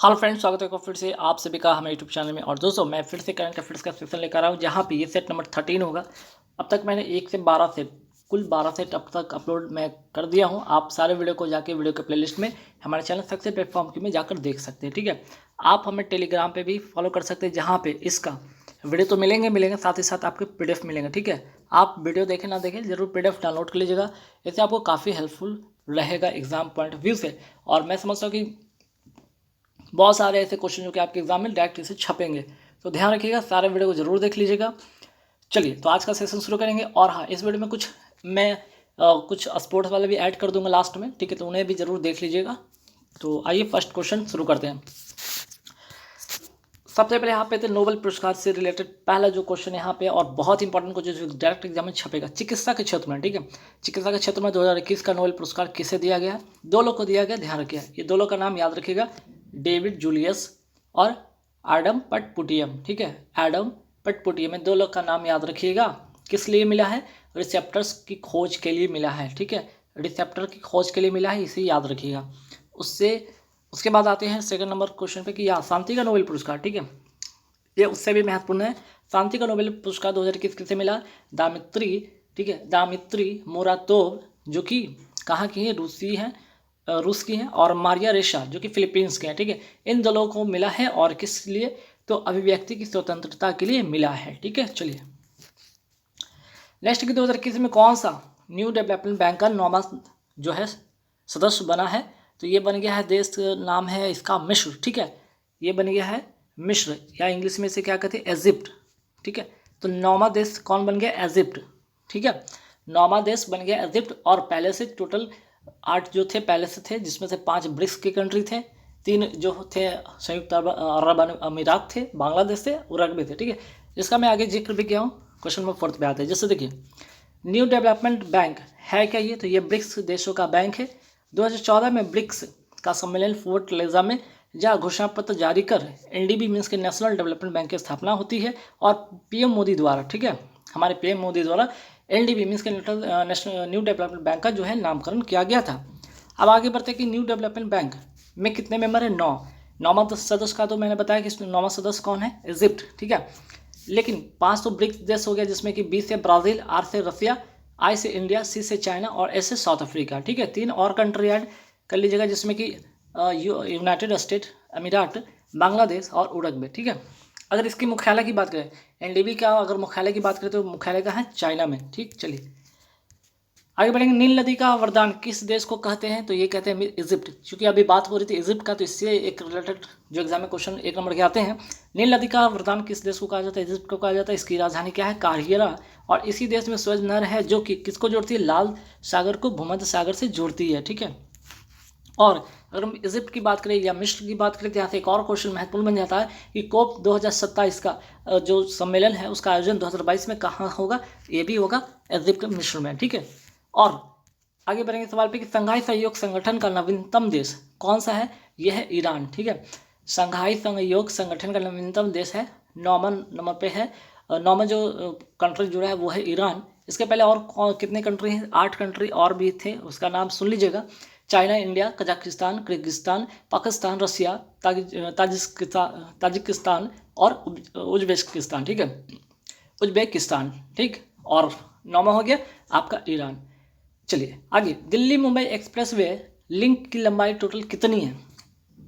Hello friends, स्वागत है आपका फिर से आप सभी का हमारे यूट्यूब चैनल में। और दोस्तों, मैं फिर से करंट अफेयर्स का सेक्शन लेकर आया हूँ, जहाँ पे ये सेट नंबर 13 होगा। अब तक मैंने 1 से 12 सेट, कुल 12 सेट अब तक अपलोड मैं कर दिया हूँ। आप सारे वीडियो को जाके वीडियो के प्लेलिस्ट में हमारे चैनल सक्सेस प्लेटफॉर्म की में जाकर देख सकते हैं, ठीक है। आप हमें टेलीग्राम पर भी फॉलो कर सकते हैं, जहाँ पर इसका वीडियो तो मिलेंगे, साथ ही साथ आपके PDF मिलेंगे, ठीक है। आप वीडियो देखें ना देखें, जरूर PDF डाउनलोड कर लीजिएगा। इससे आपको काफ़ी हेल्पफुल रहेगा एग्जाम पॉइंट ऑफ व्यू से। और मैं समझता हूँ कि बहुत सारे ऐसे क्वेश्चन जो कि आपके एग्जाम में डायरेक्ट से छपेंगे, तो ध्यान रखिएगा, सारे वीडियो को जरूर देख लीजिएगा। चलिए, तो आज का सेशन शुरू करेंगे। और हाँ, इस वीडियो में कुछ स्पोर्ट्स वाले भी ऐड कर दूंगा लास्ट में, ठीक है, तो उन्हें भी जरूर देख लीजिएगा। तो आइए फर्स्ट क्वेश्चन शुरू करते हैं। सबसे पहले यहाँ पे थे नोबेल पुरस्कार से रिलेटेड पहला जो क्वेश्चन यहाँ पे, और बहुत इंपॉर्टेंट क्वेश्चन जो डायरेक्ट एग्जाम में छपेगा, चिकित्सा के क्षेत्र में, ठीक है। चिकित्सा के क्षेत्र में 2021 का नोबेल पुरस्कार किसे दिया गया है? 2 लोग को दिया गया, ध्यान रखिएगा। ये 2 लोग का नाम याद रखिएगा, डेविड जूलियस और एडम पटपुटियम, ठीक है। एडम पटपुटियम, 2 लोग का नाम याद रखिएगा। किस लिए मिला है? रिसेप्टर्स की खोज के लिए मिला है, ठीक है। रिसेप्टर की खोज के लिए मिला है, इसे याद रखिएगा। उसके बाद आते हैं सेकंड नंबर क्वेश्चन पे कि यहाँ शांति का नोबेल पुरस्कार, ठीक है, ये उससे भी महत्वपूर्ण है। शांति का नोबेल पुरस्कार 2021 किसे मिला? दामित्री, ठीक है, दामित्री मोरातोव, जो कि कहाँ की है? रूस की हैं। और मारिया रेशा, जो कि फिलीपींस के हैं, ठीक है। इन दोनों को मिला है, और किस लिए? तो अभिव्यक्ति की स्वतंत्रता के लिए मिला है, ठीक है। चलिए नेक्स्ट की 2021 में कौन सा न्यू डेवलपमेंट बैंक का 9वां जो है सदस्य बना है? तो ये बन गया है, देश नाम है इसका मिस्र, ठीक है। ये बन गया है मिस्र, या इंग्लिश में से क्या कहते हैं? इजिप्ट, ठीक है। तो 9वां देश कौन बन गया? इजिप्ट, ठीक है। 9वां देश बन गया इजिप्ट। और पहले से टोटल 8 जो थे पहले से थे, जिसमें से 5 ब्रिक्स के कंट्री थे, 3 जो थे संयुक्त अरब अमीरात थे, बांग्लादेश थे, उरुग्वे थे, ठीक है। जिसका मैं आगे जिक्र भी किया हूँ, क्वेश्चन नंबर 4 पे आता है। जैसे देखिए, न्यू डेवलपमेंट बैंक है क्या? ये तो ये ब्रिक्स देशों का बैंक है। 2014 में ब्रिक्स का सम्मेलन फोर्ट लेजा में जहाँ घोषणा पत्र जारी कर NDB मीन्स के नेशनल डेवलपमेंट बैंक की स्थापना होती है। और PM मोदी द्वारा, ठीक है, हमारे PM मोदी द्वारा NDB मीन्स के नेशनल न्यू डेवलपमेंट बैंक का जो है नामकरण किया गया था। अब आगे बढ़ते हैं कि न्यू डेवलपमेंट बैंक में कितने मेंबर हैं? 9। 9वां सदस्य का तो मैंने बताया कि 9वां सदस्य कौन है? इजिप्ट, ठीक है। लेकिन 5 तो ब्रिक्स देश हो गया, जिसमें कि B से ब्राज़ील, R से रसिया, I से इंडिया, C से चाइना और S से साउथ अफ्रीका, ठीक है। 3 और कंट्री ऐड कर लीजिएगा, जिसमें कि यूनाइटेड स्टेट अमीरात, बांग्लादेश और उरुग्वे, ठीक है। अगर इसकी मुख्यालय की बात करें, NDB का अगर मुख्यालय की बात करें तो मुख्यालय का है चाइना में, ठीक। चलिए आगे बढ़ेंगे। नील नदी का वरदान किस देश को कहते हैं? तो ये कहते हैं इजिप्ट, क्योंकि अभी बात हो रही थी इजिप्ट का, तो इससे एक रिलेटेड जो एग्जाम में क्वेश्चन 1 नंबर के आते हैं। नील नदी का वरदान किस देश को कहा जाता है? इजिप्ट को कहा जाता है। इसकी राजधानी क्या है? काहिरा। और इसी देश में सुएज नहर है, जो कि किसको जोड़ती है? लाल सागर को भूमध्य सागर से जोड़ती है, ठीक है। और अगर हम इजिप्ट की बात करें या मिस्र की बात करें, तो यहाँ से एक और क्वेश्चन महत्वपूर्ण बन जाता है कि COP 2027 का जो सम्मेलन है, उसका आयोजन 2022 में कहाँ होगा? ये भी होगा इजिप्ट, मिस्र में, ठीक है। और आगे बढ़ेंगे सवाल पे कि शंघाई सहयोग संगठन का नवीनतम देश कौन सा है? यह है ईरान, ठीक है। शंघाई सहयोग संगठन का नवीनतम देश है, 9वां नंबर पे है। 9वां जो कंट्री जुड़ा है वो है ईरान। इसके पहले और कितने कंट्री हैं? 8 कंट्री और भी थे, उसका नाम सुन लीजिएगा। China, India, Kazakhstan, Kyrgyzstan, Pakistan, Russia, Tajikistan और उज्बेकिस्तान, ठीक है। उज्बेकिस्तान, ठीक। और 9वां हो गया आपका ईरान। चलिए आगे, दिल्ली मुंबई एक्सप्रेसवे लिंक की लंबाई टोटल कितनी है?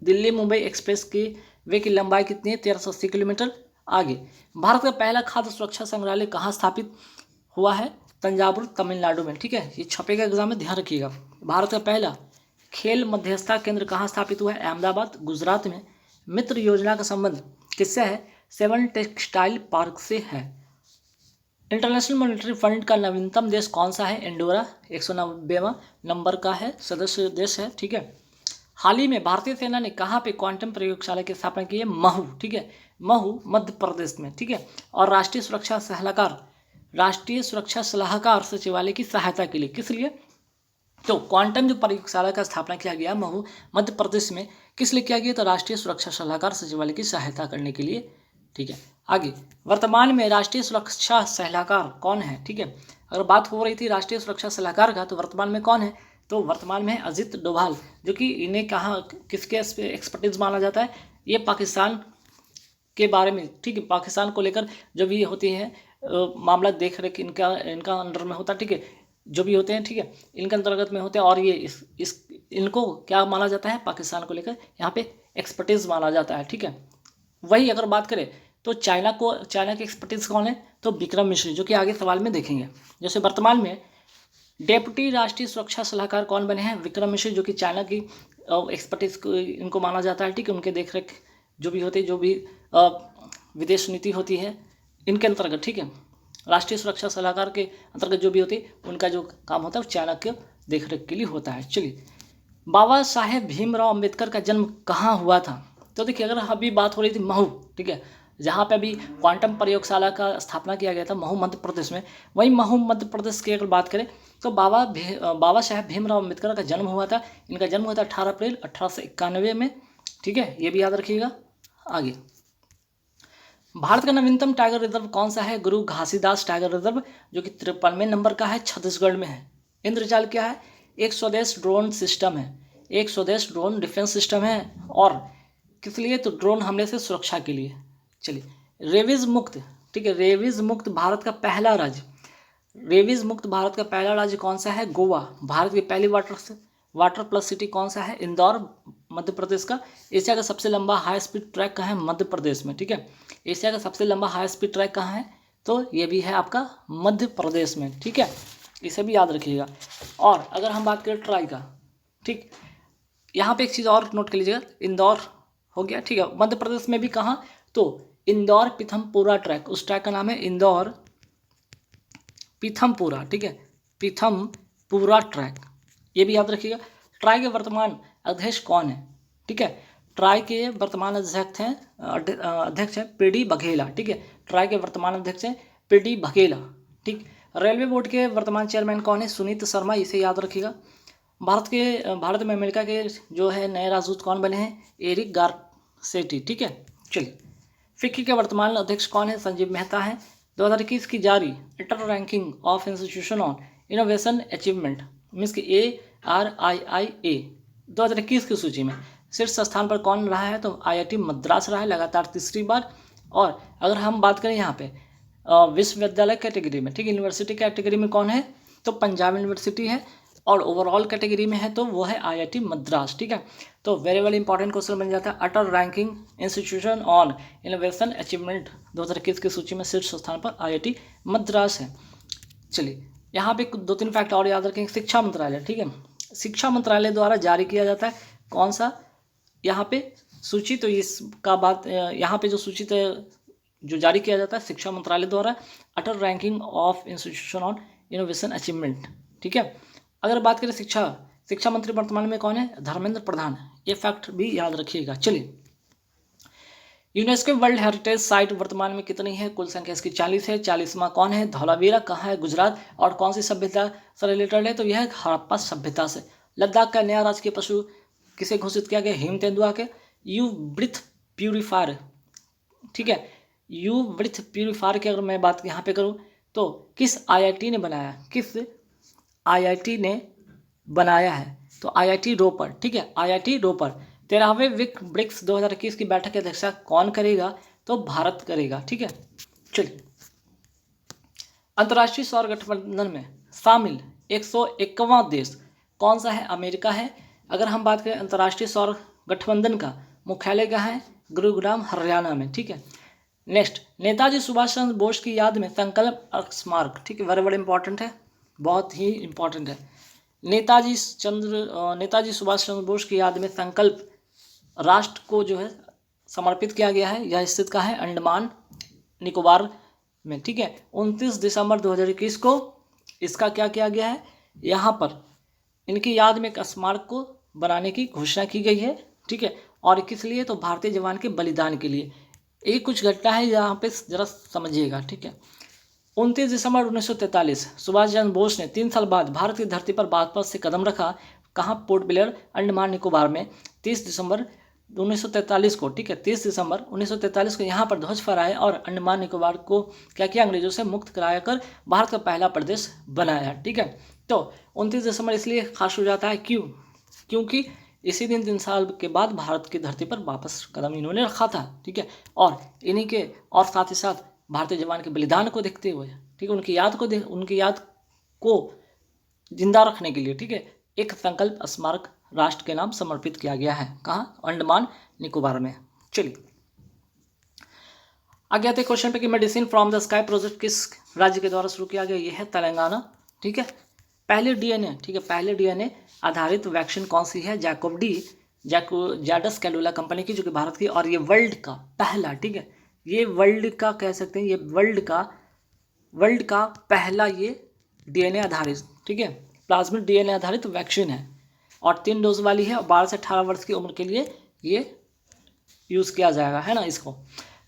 दिल्ली मुंबई एक्सप्रेस की वे की लंबाई कितनी है? 1380 किलोमीटर। आगे, भारत का पहला खाद्य सुरक्षा संग्रहालय कहाँ स्थापित हुआ है? तंजावुर, तमिलनाडु में, ठीक है। ये छपेगा एग्जाम में, ध्यान रखिएगा। भारत का पहला खेल मध्यस्थता केंद्र कहाँ स्थापित हुआ है? अहमदाबाद, गुजरात में। मित्र योजना का संबंध किससे है? 7 टेक्सटाइल पार्क से है। इंटरनेशनल मॉनेटरी फंड का नवीनतम देश कौन सा है? इंडोरा, 190वां नंबर का है, सदस्य देश है, ठीक है। हाल ही में भारतीय सेना ने कहाँ पे क्वांटम प्रयोगशाला की स्थापना की है? महू, ठीक है, महू मध्य प्रदेश में, ठीक है। और राष्ट्रीय सुरक्षा सलाहकार सचिवालय की सहायता के लिए, किस लिए? तो क्वांटम जो प्रयोगशाला का स्थापना किया गया महू मध्य प्रदेश में, किस लिए किया गया? तो राष्ट्रीय सुरक्षा सलाहकार सचिवालय की सहायता करने के लिए, ठीक है। आगे, वर्तमान में राष्ट्रीय सुरक्षा सलाहकार कौन है? ठीक है, अगर बात हो रही थी राष्ट्रीय सुरक्षा सलाहकार का, तो वर्तमान में कौन है? तो तो वर्तमान में है अजित डोभाल, जो कि इन्हें कहाँ किसके एक्सपर्टीज माना जाता है, ये पाकिस्तान के बारे में, ठीक है, पाकिस्तान को लेकर जो भी होती है मामला देख रेख इनका इनका अंडर में होता है, ठीक है, जो भी होते हैं, ठीक है, इनके अंतर्गत में होते हैं। और ये इस इनको क्या माना जाता है, पाकिस्तान को लेकर यहाँ पे एक्सपर्टीज माना जाता है, ठीक है। वही अगर बात करें तो चाइना के एक्सपर्टीज कौन है, तो विक्रम मिश्री, जो कि आगे सवाल में देखेंगे। जैसे वर्तमान में डेप्यूटी राष्ट्रीय सुरक्षा सलाहकार कौन बने हैं, विक्रम मिश्री, जो कि चाइना की एक्सपर्टीज को इनको माना जाता है, ठीक है, उनके देख रेख जो भी होते, जो भी विदेश नीति होती है इनके अंतर्गत, ठीक है, राष्ट्रीय सुरक्षा सलाहकार के अंतर्गत जो भी होती है उनका जो काम होता है वो चाइना के देख रेख के लिए होता है। चलिए, बाबा साहेब भीमराव अम्बेडकर का जन्म कहाँ हुआ था, तो देखिए अगर अभी बात हो रही थी महू, ठीक है, जहाँ पे अभी क्वांटम प्रयोगशाला का स्थापना किया गया था महू मध्य प्रदेश में, वही महू मध्य प्रदेश की अगर बात करें तो बाबा साहेब भीमराव अम्बेडकर का जन्म हुआ था। इनका जन्म हुआ था 18 अप्रैल 1891 में, ठीक है, ये भी याद रखिएगा। आगे, भारत का नवीनतम टाइगर रिजर्व कौन सा है, गुरु घासीदास टाइगर रिजर्व, जो कि 53वें नंबर का है, छत्तीसगढ़ में है। इंद्रजाल क्या है, एक स्वदेश ड्रोन सिस्टम है, एक स्वदेश ड्रोन डिफेंस सिस्टम है, और किस लिए, तो ड्रोन हमले से सुरक्षा के लिए। चलिए, रेबीज मुक्त, ठीक है, रेबीज मुक्त भारत का पहला राज्य, रेबीज मुक्त भारत का पहला राज्य कौन सा है, गोवा। भारत की पहली वाटर प्लस सिटी कौन सा है, इंदौर, मध्य प्रदेश का। एशिया का सबसे लंबा हाई स्पीड ट्रैक कहाँ है, मध्य प्रदेश में, ठीक है, एशिया का सबसे लंबा हाई स्पीड ट्रैक कहाँ है, तो ये भी है आपका मध्य प्रदेश में, ठीक है, इसे भी याद रखिएगा। और अगर हम बात करें ट्राई का, ठीक, यहाँ पे एक चीज़ और नोट कर लीजिएगा, इंदौर हो गया, ठीक है, मध्य प्रदेश में भी कहाँ, तो इंदौर पीथमपुरा ट्रैक, उस ट्रैक का नाम है इंदौर पीथमपुरा, ठीक है, पीथमपुरा ट्रैक, ये भी याद रखिएगा। ट्राई के वर्तमान अध्यक्ष कौन है, ठीक है, ट्राई के वर्तमान अध्यक्ष हैं पीडी बघेला, ठीक है, ट्राई के वर्तमान अध्यक्ष हैं पीडी बघेला, ठीक। रेलवे बोर्ड के वर्तमान चेयरमैन कौन है, सुनीत शर्मा, इसे याद रखिएगा। भारत में अमेरिका के जो है नए राजदूत कौन बने हैं, एरिक गारसेटी, ठीक है। चलिए, फिक्की के वर्तमान अध्यक्ष कौन है, संजीव मेहता है। 2021 की जारी inter ranking of institution on innovation achievement means कि ARIIA 2021 की सूची में शीर्ष स्थान पर कौन रहा है, तो IIT मद्रास रहा है लगातार तीसरी बार। और अगर हम बात करें यहाँ पे विश्वविद्यालय कैटेगरी में, ठीक, यूनिवर्सिटी कैटेगरी में कौन है, तो पंजाब यूनिवर्सिटी है, और ओवरऑल कैटेगरी में है तो वो है IIT मद्रास, ठीक है। तो वेरी वेरी इंपॉर्टेंट क्वेश्चन बन जाता है, Atal ranking institution on innovation achievement 2021 की सूची में शीर्ष स्थान पर IIT मद्रास है। चलिए, यहाँ पे 2-3 फैक्ट और याद रखेंगे। शिक्षा मंत्रालय, ठीक है, शिक्षा मंत्रालय द्वारा जारी किया जाता है कौन सा यहाँ पे सूची, तो इसका बात यहाँ पे जो सूची जो जारी किया जाता है शिक्षा मंत्रालय द्वारा, Atal ranking of institution on innovation achievement, ठीक है। अगर बात करें शिक्षा मंत्री वर्तमान में कौन है, धर्मेंद्र प्रधान, ये फैक्ट भी याद रखिएगा। चलिए, यूनेस्को वर्ल्ड हेरिटेज साइट वर्तमान में कितनी है, कुल संख्या इसकी 40 है। 40वां कौन है, धौलावीरा कहाँ है, गुजरात, और कौन सी सभ्यता से रिलेटेड है, तो यह हड़प्पा सभ्यता से। लद्दाख का नया राजकीय पशु किसे घोषित किया गया, हिम तेंदुआ के। यू ब्रीथ प्यूरीफायर, ठीक है, यू ब्रीथ प्यूरीफायर की अगर मैं बात यहाँ पे करूँ तो किस IIT ने बनाया, किस IIT ने बनाया है, तो IIT रोपर, ठीक है, IIT रोपर। 13वें ब्रिक्स 2021 की बैठक की अध्यक्षता कौन करेगा, तो भारत करेगा, ठीक है। चलिए, अंतर्राष्ट्रीय सौर गठबंधन में शामिल 101वां देश कौन सा है, अमेरिका है। अगर हम बात करें अंतर्राष्ट्रीय सौर गठबंधन का मुख्यालय कहाँ है, गुरुग्राम हरियाणा में, ठीक है। नेक्स्ट, नेताजी सुभाष चंद्र बोस की याद में संकल्प स्मारक, ठीक है, बड़े इंपॉर्टेंट है, बहुत ही इंपॉर्टेंट है। नेताजी सुभाष चंद्र बोस की याद में संकल्प राष्ट्र को जो है समर्पित किया गया है। यह स्थित कहाँ है, अंडमान निकोबार में, ठीक है। 29 दिसंबर 2021 को इसका क्या किया गया है, यहाँ पर इनकी याद में एक स्मारक को बनाने की घोषणा की गई है, ठीक है। और किस लिए, तो भारतीय जवान के बलिदान के लिए। एक कुछ घटना है यहाँ पे जरा समझिएगा, ठीक है। 29 दिसंबर 1943 सुभाष चंद्र बोस ने 3 साल बाद भारत की धरती पर वापस से कदम रखा, कहाँ, पोर्ट ब्लेयर, अंडमान निकोबार में। 30 दिसंबर 1943 को, ठीक है, 30 दिसंबर 1943 को यहाँ पर ध्वज फहराया और अंडमान निकोबार को क्या किया, अंग्रेजों से मुक्त कराया कर भारत का पहला प्रदेश बनाया, ठीक है। तो 29 दिसंबर इसलिए खास हो जाता है, क्यों? क्योंकि इसी दिन 3 साल के बाद भारत की धरती पर वापस कदम इन्होंने रखा था, ठीक है। और इन्हीं के और साथ ही साथ भारतीय जवान के बलिदान को देखते हुए, ठीक है, उनकी याद को जिंदा रखने के लिए, ठीक है, एक संकल्प स्मारक राष्ट्र के नाम समर्पित किया गया है। कहाँ? अंडमान निकोबार में। चलिए आगे आते क्वेश्चन पे कि medicine from the sky project किस राज्य के द्वारा शुरू किया गया? ये है तेलंगाना, ठीक है। पहले डीएनए, ठीक है, पहले डीएनए आधारित वैक्सीन कौन सी है? जैडस कैडिला कंपनी की, जो कि भारत की, और ये वर्ल्ड का पहला, ठीक है, ये वर्ल्ड का कह सकते हैं, ये वर्ल्ड का पहला ये डीएनए आधारित, ठीक है, प्लाज्मिड डीएनए आधारित वैक्सीन है और 3 डोज वाली है और 12 से 18 वर्ष की उम्र के लिए ये यूज़ किया जाएगा, है ना। इसको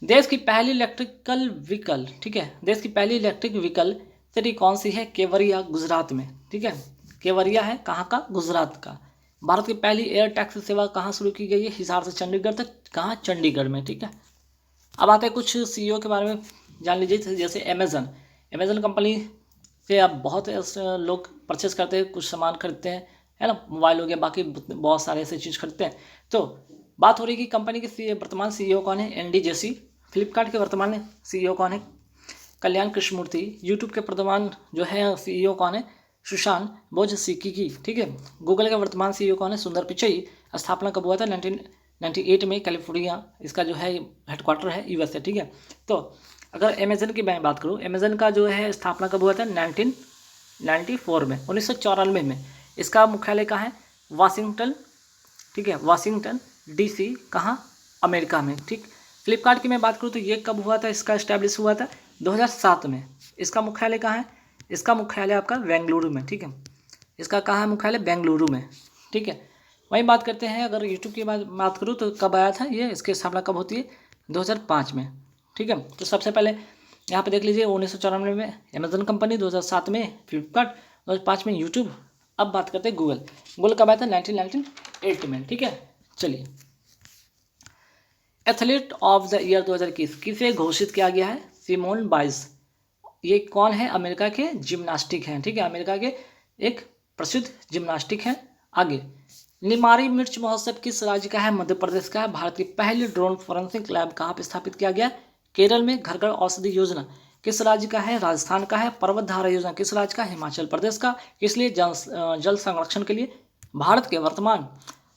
देश की पहली इलेक्ट्रिकल व्हीकल, ठीक है, देश की पहली इलेक्ट्रिक व्हीकल सिटी कौन सी है? केवड़िया, गुजरात में, ठीक है, केवड़िया है कहाँ का? गुजरात का। भारत की पहली एयर टैक्सी सेवा कहाँ शुरू की गई है? हिसार से चंडीगढ़ तक। कहाँ? चंडीगढ़ में, ठीक है। अब आते हैं कुछ सीईओ के बारे में जान लीजिए, जैसे अमेजन कंपनी से अब बहुत लोग परचेस करते हैं, कुछ सामान खरीदते हैं, है ना, मोबाइल हो गया, बाकी बहुत सारे ऐसे चीज़ खरीदते हैं। तो बात हो रही है कि कंपनी के वर्तमान सीईओ कौन है? एनडी जेसी। फ्लिपकार्ट के वर्तमान सीईओ कौन है? कल्याण कृष्णमूर्ति। यूट्यूब के वर्तमान जो है सीईओ कौन है? सुशांत बोझसिक्की, ठीक है। गूगल का वर्तमान सीईओ कौन है? सुंदर पिचई। स्थापना कब हुआ था? 1998 में, कैलिफोर्निया इसका जो है हेडक्वार्टर है, यूएसए, ठीक है। तो अगर अमेजन की मैं बात करूँ, अमेजन का जो है स्थापना कब हुआ था? 1994 में, 1994 में। इसका मुख्यालय कहाँ है? वाशिंगटन, ठीक है, वाशिंगटन डीसी, कहाँ? अमेरिका में, ठीक। फ्लिपकार्ट की मैं बात करूँ तो ये कब हुआ था? इसका इस्टेब्लिश हुआ था 2007 में। इसका मुख्यालय कहाँ है? इसका मुख्यालय आपका बेंगलुरु में, ठीक है। इसका कहाँ है मुख्यालय? बेंगलुरु में, ठीक है। वहीं बात करते हैं, अगर यूट्यूब की बात करूँ तो कब आया था ये? इसकी स्थापना कब होती है? 2005 में, ठीक है। तो सबसे पहले यहाँ पे देख लीजिए 1994 में अमेजन कंपनी, 2007 में फ्लिपकार्ट, 2005 में यूट्यूब। अब बात करते हैं गूगल कब आया था? 1998 में, ठीक है। चलिए एथलीट ऑफ द ईयर 2021 किसे घोषित किया गया है? Simone Biles. ये कौन है? अमेरिका के जिम्नास्टिक हैं, ठीक है, अमेरिका के एक प्रसिद्ध जिम्नास्टिक हैं। आगे निमाड़ी मिर्च महोत्सव किस राज्य का है? मध्य प्रदेश का है। भारत की पहली ड्रोन फॉरेंसिक लैब कहाँ पर स्थापित किया गया? केरल में। घर घर औषधि योजना किस राज्य का है? राजस्थान का है। पर्वत धारा योजना किस राज्य का? हिमाचल प्रदेश का। इसलिए जल संरक्षण के लिए। भारत के वर्तमान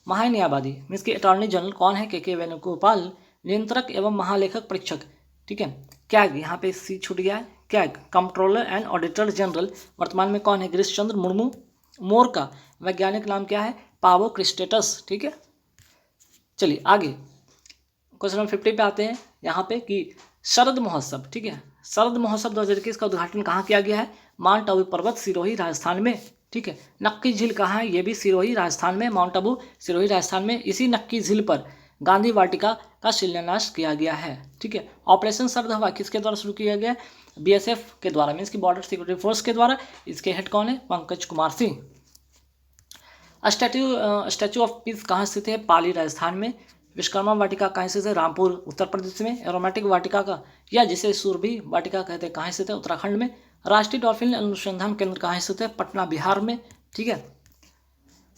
महान्यायवादी मीन्स के अटॉर्नी जनरल कौन है? के वेणुगोपाल। नियंत्रक एवं महालेखक परीक्षक, ठीक है, कैग, यहाँ पे सी छूट गया है, CAG, controller and auditor general वर्तमान में कौन है? गिरीश चंद्र मुर्मू। मोर का वैज्ञानिक नाम क्या है? पावो क्रिस्टेटस, ठीक है। चलिए आगे क्वेश्चन नंबर 50 पे आते हैं, यहाँ पे कि शरद महोत्सव, ठीक है, शरद महोत्सव 2021 का उद्घाटन कहाँ किया गया है? माउंट आबू पर्वत, सिरोही, राजस्थान में, ठीक है। नक्की झील कहाँ है? ये भी सिरोही, राजस्थान में। माउंट आबू, सिरोही, राजस्थान में। इसी नक्की झील पर गांधी वाटिका का शिलान्यास किया गया है, ठीक है। ऑपरेशन सरद हवा किसके द्वारा शुरू किया गया है? बीएसएफ के द्वारा, मीन्स की बॉर्डर सिक्योरिटी फोर्स के द्वारा। इसके हेड कौन है? Pankaj Kumar Singh. Statue of peace कहाँ स्थित है? पाली, राजस्थान में। विश्वकर्मा वाटिका कहाँ स्थित है? रामपुर, उत्तर प्रदेश में। एरोमेटिक वाटिका का, या जिसे सुरभि वाटिका कहते हैं, कहाँ स्थित है? उत्तराखंड में। राष्ट्रीय डॉल्फिन अनुसंधान केंद्र कहाँ स्थित है? पटना, बिहार में, ठीक है।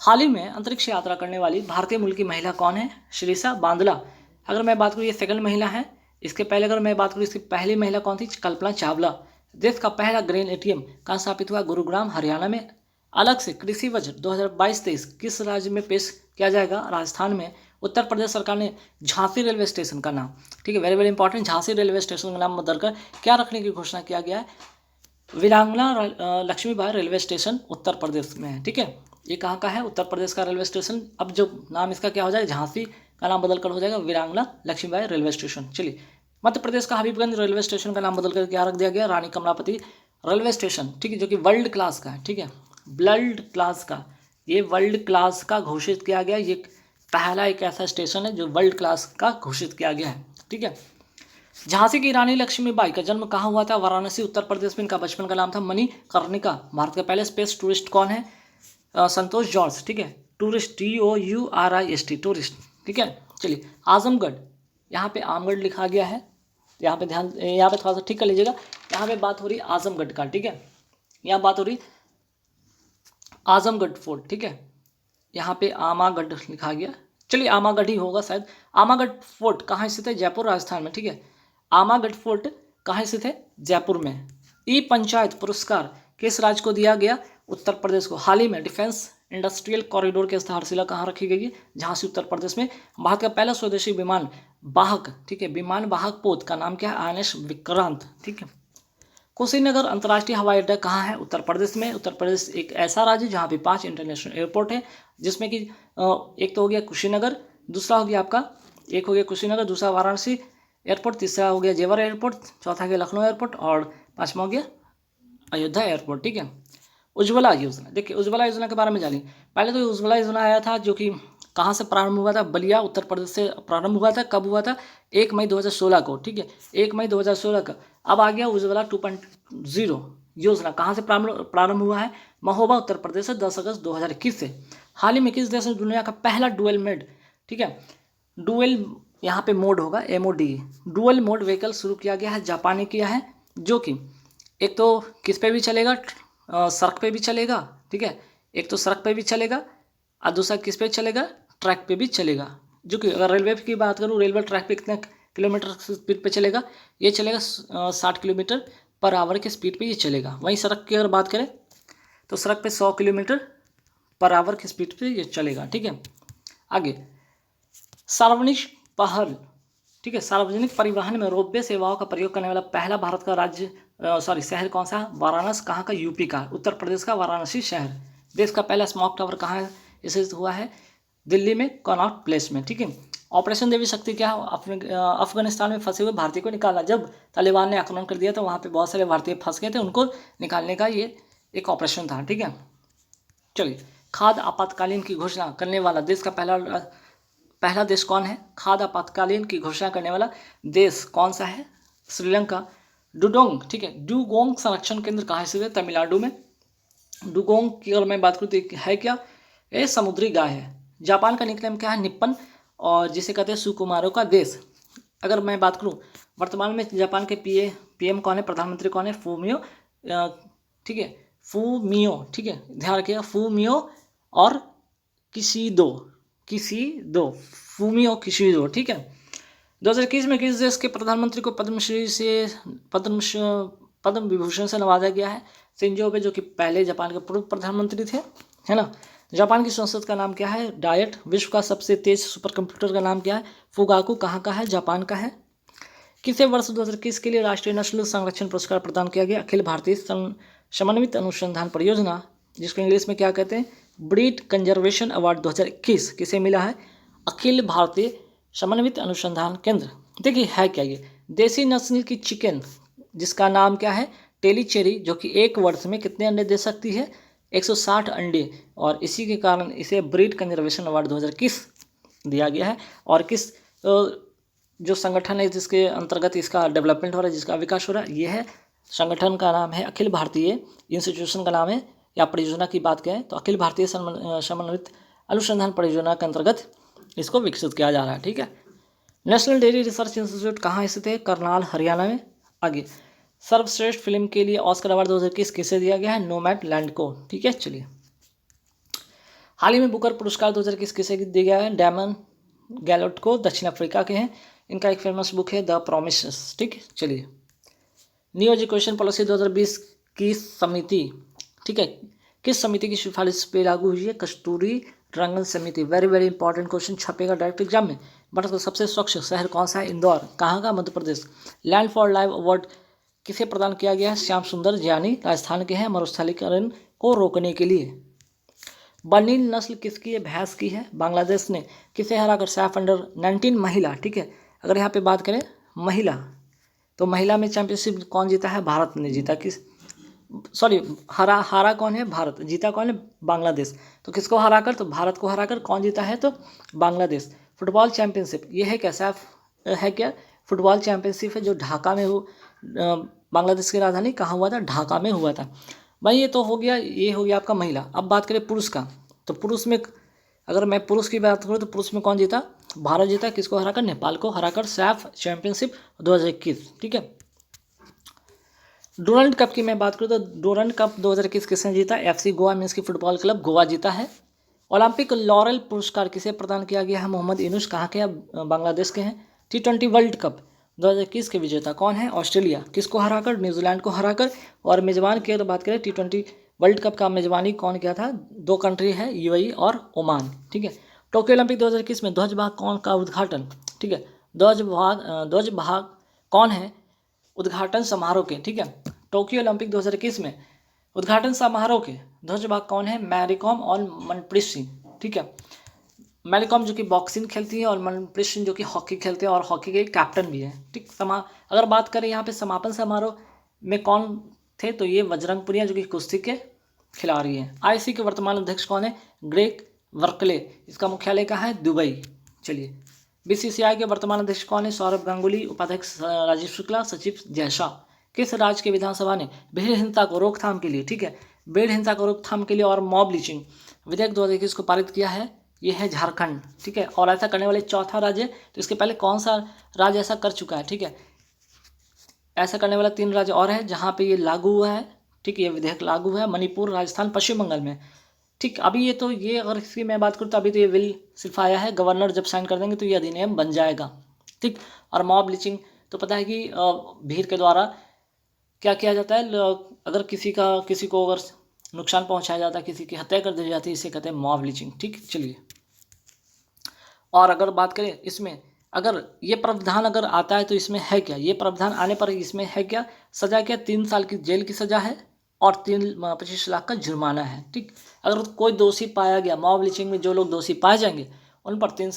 हाल ही में अंतरिक्ष यात्रा करने वाली भारतीय मूल की महिला कौन है? श्रीषा बांदला। अगर मैं बात करूँ ये सेकंड महिला है। इसके पहले अगर मैं बात करूँ इसकी पहली महिला कौन थी? कल्पना चावला। देश का पहला ग्रेन एटीएम कहाँ स्थापित हुआ? गुरुग्राम, हरियाणा में। अलग से कृषि बजट 2022-23 किस राज्य में पेश किया जाएगा? राजस्थान में। उत्तर प्रदेश सरकार ने झांसी रेलवे स्टेशन का नाम, ठीक है, very very important, Jhansi railway station का नाम बदलकर क्या रखने की घोषणा किया गया है? वीरांगना लक्ष्मीबाई रेलवे स्टेशन, उत्तर प्रदेश में है, ठीक है। ये कहाँ का है? उत्तर प्रदेश का रेलवे स्टेशन। अब जो नाम इसका क्या हो जाएगा? झांसी का नाम बदलकर हो जाएगा वीरांगना लक्ष्मीबाई रेलवे स्टेशन। चलिए मध्य प्रदेश का हबीबगंज रेलवे स्टेशन का नाम बदलकर क्या रख दिया गया? रानी कमलापति रेलवे स्टेशन, ठीक है, जो कि वर्ल्ड क्लास का है, ठीक है, वर्ल्ड क्लास का। ये वर्ल्ड क्लास का घोषित किया गया। ये पहला एक ऐसा स्टेशन है जो वर्ल्ड क्लास का घोषित किया गया है, ठीक है। झांसी की रानी लक्ष्मीबाई का जन्म कहाँ हुआ था? वाराणसी, उत्तर प्रदेश में। इनका बचपन का नाम था मणिकर्णिका। भारत के पहले स्पेस टूरिस्ट कौन है? संतोष जॉर्ज, ठीक है, टूरिस्ट, TOURIST, टूरिस्ट, ठीक है। चलिए आजमगढ़, यहाँ पे आमगढ़ लिखा गया है, यहाँ पे यहाँ पे थोड़ा सा ठीक कर लीजिएगा। यहाँ पे बात हो रही है आजमगढ़ का, ठीक है, यहाँ बात हो रही आजमगढ़ फोर्ट, ठीक है, यहाँ पे आमागढ़ लिखा गया, चलिए आमागढ़ ही होगा शायद। आमागढ़ फोर्ट कहाँ स्थित है? जयपुर राजस्थान में, ठीक है। आमागढ़ फोर्ट कहाँ स्थित है? जयपुर में। ई पंचायत पुरस्कार किस राज्य को दिया गया? उत्तर प्रदेश को। हाल ही में डिफेंस इंडस्ट्रियल कॉरिडोर की आधारशिला कहाँ रखी गई है? झांसी उत्तर प्रदेश में। भारत का पहला स्वदेशी विमान वाहक, ठीक है, विमान वाहक पोत का नाम क्या है? INS विक्रांत, ठीक है। कुशीनगर अंतर्राष्ट्रीय हवाई अड्डा कहाँ है? उत्तर प्रदेश में। उत्तर प्रदेश एक ऐसा राज्य जहाँ पे 5 इंटरनेशनल एयरपोर्ट है, जिसमें कि एक तो हो गया कुशीनगर, दूसरा हो गया आपका, एक हो गया कुशीनगर, दूसरा वाराणसी एयरपोर्ट, तीसरा हो गया जेवर एयरपोर्ट, चौथा हो गया लखनऊ एयरपोर्ट और पाँचवा हो गया अयोध्या एयरपोर्ट, ठीक है। उज्ज्वला योजना, देखिए उज्ज्वला योजना के बारे में जानिए। पहले तो उज्ज्वला योजना आया था जो कि कहाँ से प्रारंभ हुआ था? बलिया उत्तर प्रदेश से प्रारंभ हुआ था। कब हुआ था? 1 मई 2016 को, ठीक है, 1 मई 2016 का। अब आ गया उज्ज्वला 2.0 योजना, कहाँ से प्रारंभ हुआ है? महोबा उत्तर प्रदेश से 10 अगस्त 2021 से। हाल ही में किस देश ने दुनिया का पहला डुअल मोड, ठीक है, डुअल यहाँ पे मोड होगा MOD, डुअल मोड व्हीकल शुरू किया गया है? जापान ने किया है, जो कि एक तो किस पे भी चलेगा? सड़क पे भी चलेगा, ठीक है, एक तो सड़क पे भी चलेगा और दूसरा किस पे चलेगा? ट्रैक पे भी चलेगा। जो कि अगर रेलवे की बात करूँ, रेलवे ट्रैक पे कितने किलोमीटर स्पीड पे चलेगा? ये चलेगा 60 किलोमीटर पर आवर के स्पीड पे ये चलेगा। वहीं सड़क की अगर बात करें तो सड़क पे 100 किलोमीटर पर आवर की स्पीड पे ये चलेगा, ठीक है। आगे सार्वजनिक पहल, ठीक है, सार्वजनिक परिवहन में रोपवे सेवाओं का प्रयोग करने वाला पहला भारत का राज्य शहर कौन सा? वाराणसी। कहाँ का? यूपी का, उत्तर प्रदेश का वाराणसी शहर। देश का पहला स्मॉग टावर कहाँ स्थित हुआ है? दिल्ली में कनॉट प्लेस में, ठीक है। ऑपरेशन देवी शक्ति क्या है? अफगानिस्तान में फंसे हुए भारतीय को निकालना। जब तालिबान ने आक्रमण कर दिया तो वहाँ पे बहुत सारे भारतीय फंस गए थे, उनको निकालने का ये एक ऑपरेशन था, ठीक है। चलिए, खाद्य आपातकालीन की घोषणा करने वाला देश का पहला देश कौन है? खाद्य आपातकालीन की घोषणा करने वाला देश कौन सा है? श्रीलंका। डुगोंग, ठीक है, डुगोंग संरक्षण केंद्र कहाँ स्थित है? तमिलनाडु में। डुगोंग की अगर मैं बात करूँ तो है क्या? ये समुद्री गाय है। जापान का निकनेम क्या है? निप्पन, और जिसे कहते हैं सुकुमारों का देश। अगर मैं बात करूँ वर्तमान में जापान के PM कौन है? प्रधानमंत्री कौन है? फूमियो, ठीक है, फूमियो, ठीक है, ध्यान रखिएगा, फूमियो और किसीदो, फूमियो किसीदो, ठीक है। 2021 में किस देश के प्रधानमंत्री को पद्म विभूषण से नवाजा गया है? शिंजो आबे, जो कि पहले जापान के पूर्व प्रधानमंत्री थे, है ना। जापान की संसद का नाम क्या है? डायट। विश्व का सबसे तेज सुपर कंप्यूटर का नाम क्या है? फुगाकू। कहाँ का है? जापान का है। किसे वर्ष 2021 के लिए राष्ट्रीय नस्ल संरक्षण पुरस्कार प्रदान किया गया? अखिल भारतीय समन्वित अनुसंधान परियोजना, जिसको इंग्लिश में क्या कहते हैं? ब्रीड कंजर्वेशन अवार्ड 2021 किसे मिला है? अखिल भारतीय समन्वित अनुसंधान केंद्र। देखिए है क्या ये? देसी नस्ल की चिकन जिसका नाम क्या है? टेलीचेरी, जो कि एक वर्ष में कितने अंडे दे सकती है? 160 अंडे, और इसी के कारण इसे ब्रीड कंजर्वेशन अवार्ड 2021 दिया गया है। और किस जो संगठन है जिसके अंतर्गत इसका डेवलपमेंट हो रहा है, जिसका विकास हो रहा है, ये है संगठन का नाम है अखिल भारतीय, इंस्टीट्यूशन का नाम है या परियोजना की बात करें तो अखिल भारतीय समन्वित अनुसंधान परियोजना के अंतर्गत इसको विकसित किया जा रहा है, ठीक है। नेशनल डेयरी रिसर्च इंस्टीट्यूट कहाँ स्थित है? करनाल, हरियाणा में। आगे सर्वश्रेष्ठ फिल्म के लिए ऑस्कर अवार्ड 2021 किसे दिया गया है? नोमैडलैंड को, ठीक है। चलिए, हाल ही में बुकर पुरस्कार 2021 किसे दिया गया है? डैमन गैलोट को, दक्षिण अफ्रीका के हैं। इनका एक फेमस बुक है द प्रोमिस, ठीक है। चलिए, न्यू एजुकेशन पॉलिसी 2020 की समिति, ठीक है, किस समिति की सिफारिश पे लागू हुई है? कस्तूरी रंगन समिति। वेरी वेरी इंपॉर्टेंट क्वेश्चन छपेगा डायरेक्ट एग्जाम में। भारत का सबसे स्वच्छ शहर कौन सा है? इंदौर। कहाँ का? Madhya Pradesh. Land for life award किसे प्रदान किया गया है? श्याम सुंदर ज्ञानी, राजस्थान के हैं, मरुस्थलीकरण को रोकने के लिए। बनी नस्ल किसकी है? भैंस की है। बांग्लादेश ने किसे हराकर सैफ अंडर-19 महिला, ठीक है, अगर यहाँ पे बात करें महिला तो महिला में चैंपियनशिप कौन जीता है? भारत ने जीता। हारा कौन है? भारत। जीता कौन है? बांग्लादेश। तो किसको हराकर? तो भारत को हराकर कौन जीता है? तो बांग्लादेश। फुटबॉल चैंपियनशिप ये है क्या? सैफ है क्या? फुटबॉल चैंपियनशिप है जो ढाका में हो, बांग्लादेश की राजधानी कहाँ हुआ था? ढाका में हुआ था। भाई ये तो हो गया, ये हो गया आपका महिला। अब बात करें पुरुष का, तो पुरुष में अगर मैं पुरुष की बात करूँ तो पुरुष में कौन जीता? भारत जीता। किसको हराकर? नेपाल को हराकर, सैफ चैंपियनशिप 2021, ठीक है। डूरंड कप की मैं बात करूँ तो डूरंड कप 2021 किसने जीता? FC गोवा मीन्स की फुटबॉल क्लब गोवा जीता है। ओलंपिक लॉरेल पुरस्कार किसे प्रदान किया गया है? मोहम्मद यूनुस कहाँ के हैं? बांग्लादेश के हैं। T20 वर्ल्ड कप 2021 के विजेता कौन है? ऑस्ट्रेलिया। किसको हराकर? न्यूजीलैंड को हराकर। और मेजबान की अगर बात करें T20 वर्ल्ड कप का मेजबानी कौन किया था? 2 कंट्री है, UAE और ओमान। ठीक है। टोक्यो ओलंपिक 2021 में ध्वज भाग कौन का उद्घाटन? ठीक है। ध्वज भाग कौन है उद्घाटन समारोह के? ठीक है। टोक्यो ओलंपिक 2021 में उद्घाटन समारोह के ध्वज भाग कौन है? मैरी कॉम और मनप्रीत सिंह। ठीक है। मैरी कॉम जो कि बॉक्सिंग खेलती है और मनप्रीत सिंह जो कि हॉकी खेलते हैं और हॉकी के कैप्टन भी है। ठीक। अगर बात करें यहाँ पे समापन समारोह में कौन थे तो ये बजरंग पुनिया जो कि कुश्ती के खिलाड़ी हैं। IOC के वर्तमान अध्यक्ष कौन है? Greg Berkeley. इसका मुख्यालय कहाँ है? दुबई। चलिए। BCCI के वर्तमान अध्यक्ष कौन है? सौरभ गांगुली। उपाध्यक्ष राजीव शुक्ला। सचिव जय शाह। किस राज्य की विधानसभा ने भीड़ हिंसा को रोकथाम के लिए, ठीक है, भीड़ हिंसा को रोकथाम के लिए और मॉब लिंचिंग विधेयक 2021 को पारित किया है? ये है झारखंड। ठीक है। और ऐसा करने वाले चौथा राज्य, तो इसके पहले कौन सा राज्य ऐसा कर चुका है? ठीक है। ऐसा करने वाला 3 राज्य और है जहाँ पे ये लागू हुआ है। ठीक है। ये विधेयक लागू है मणिपुर, राजस्थान, पश्चिम बंगाल में। ठीक। अभी ये अगर इसकी मैं बात करूँ तो अभी तो ये बिल सिर्फ आया है, गवर्नर जब साइन कर देंगे तो ये अधिनियम बन जाएगा। ठीक। और मॉब लिंचिंग तो पता है कि भीड़ के द्वारा क्या किया जाता है, अगर किसी को अगर नुकसान पहुंचाया जाता है, किसी की हत्या कर दी जाती है, इसे कहते हैं मॉब लिंचिंग। ठीक। चलिए। और अगर बात करें इसमें, अगर ये प्रावधान अगर आता है तो इसमें है क्या? ये प्रावधान आने पर इसमें है क्या? सजा क्या? 3 साल की जेल की सजा है और 25 लाख का जुर्माना है। ठीक। अगर कोई दोषी पाया गया, मॉब लिंचिंग में जो लोग दोषी पाए जाएंगे उन पर 3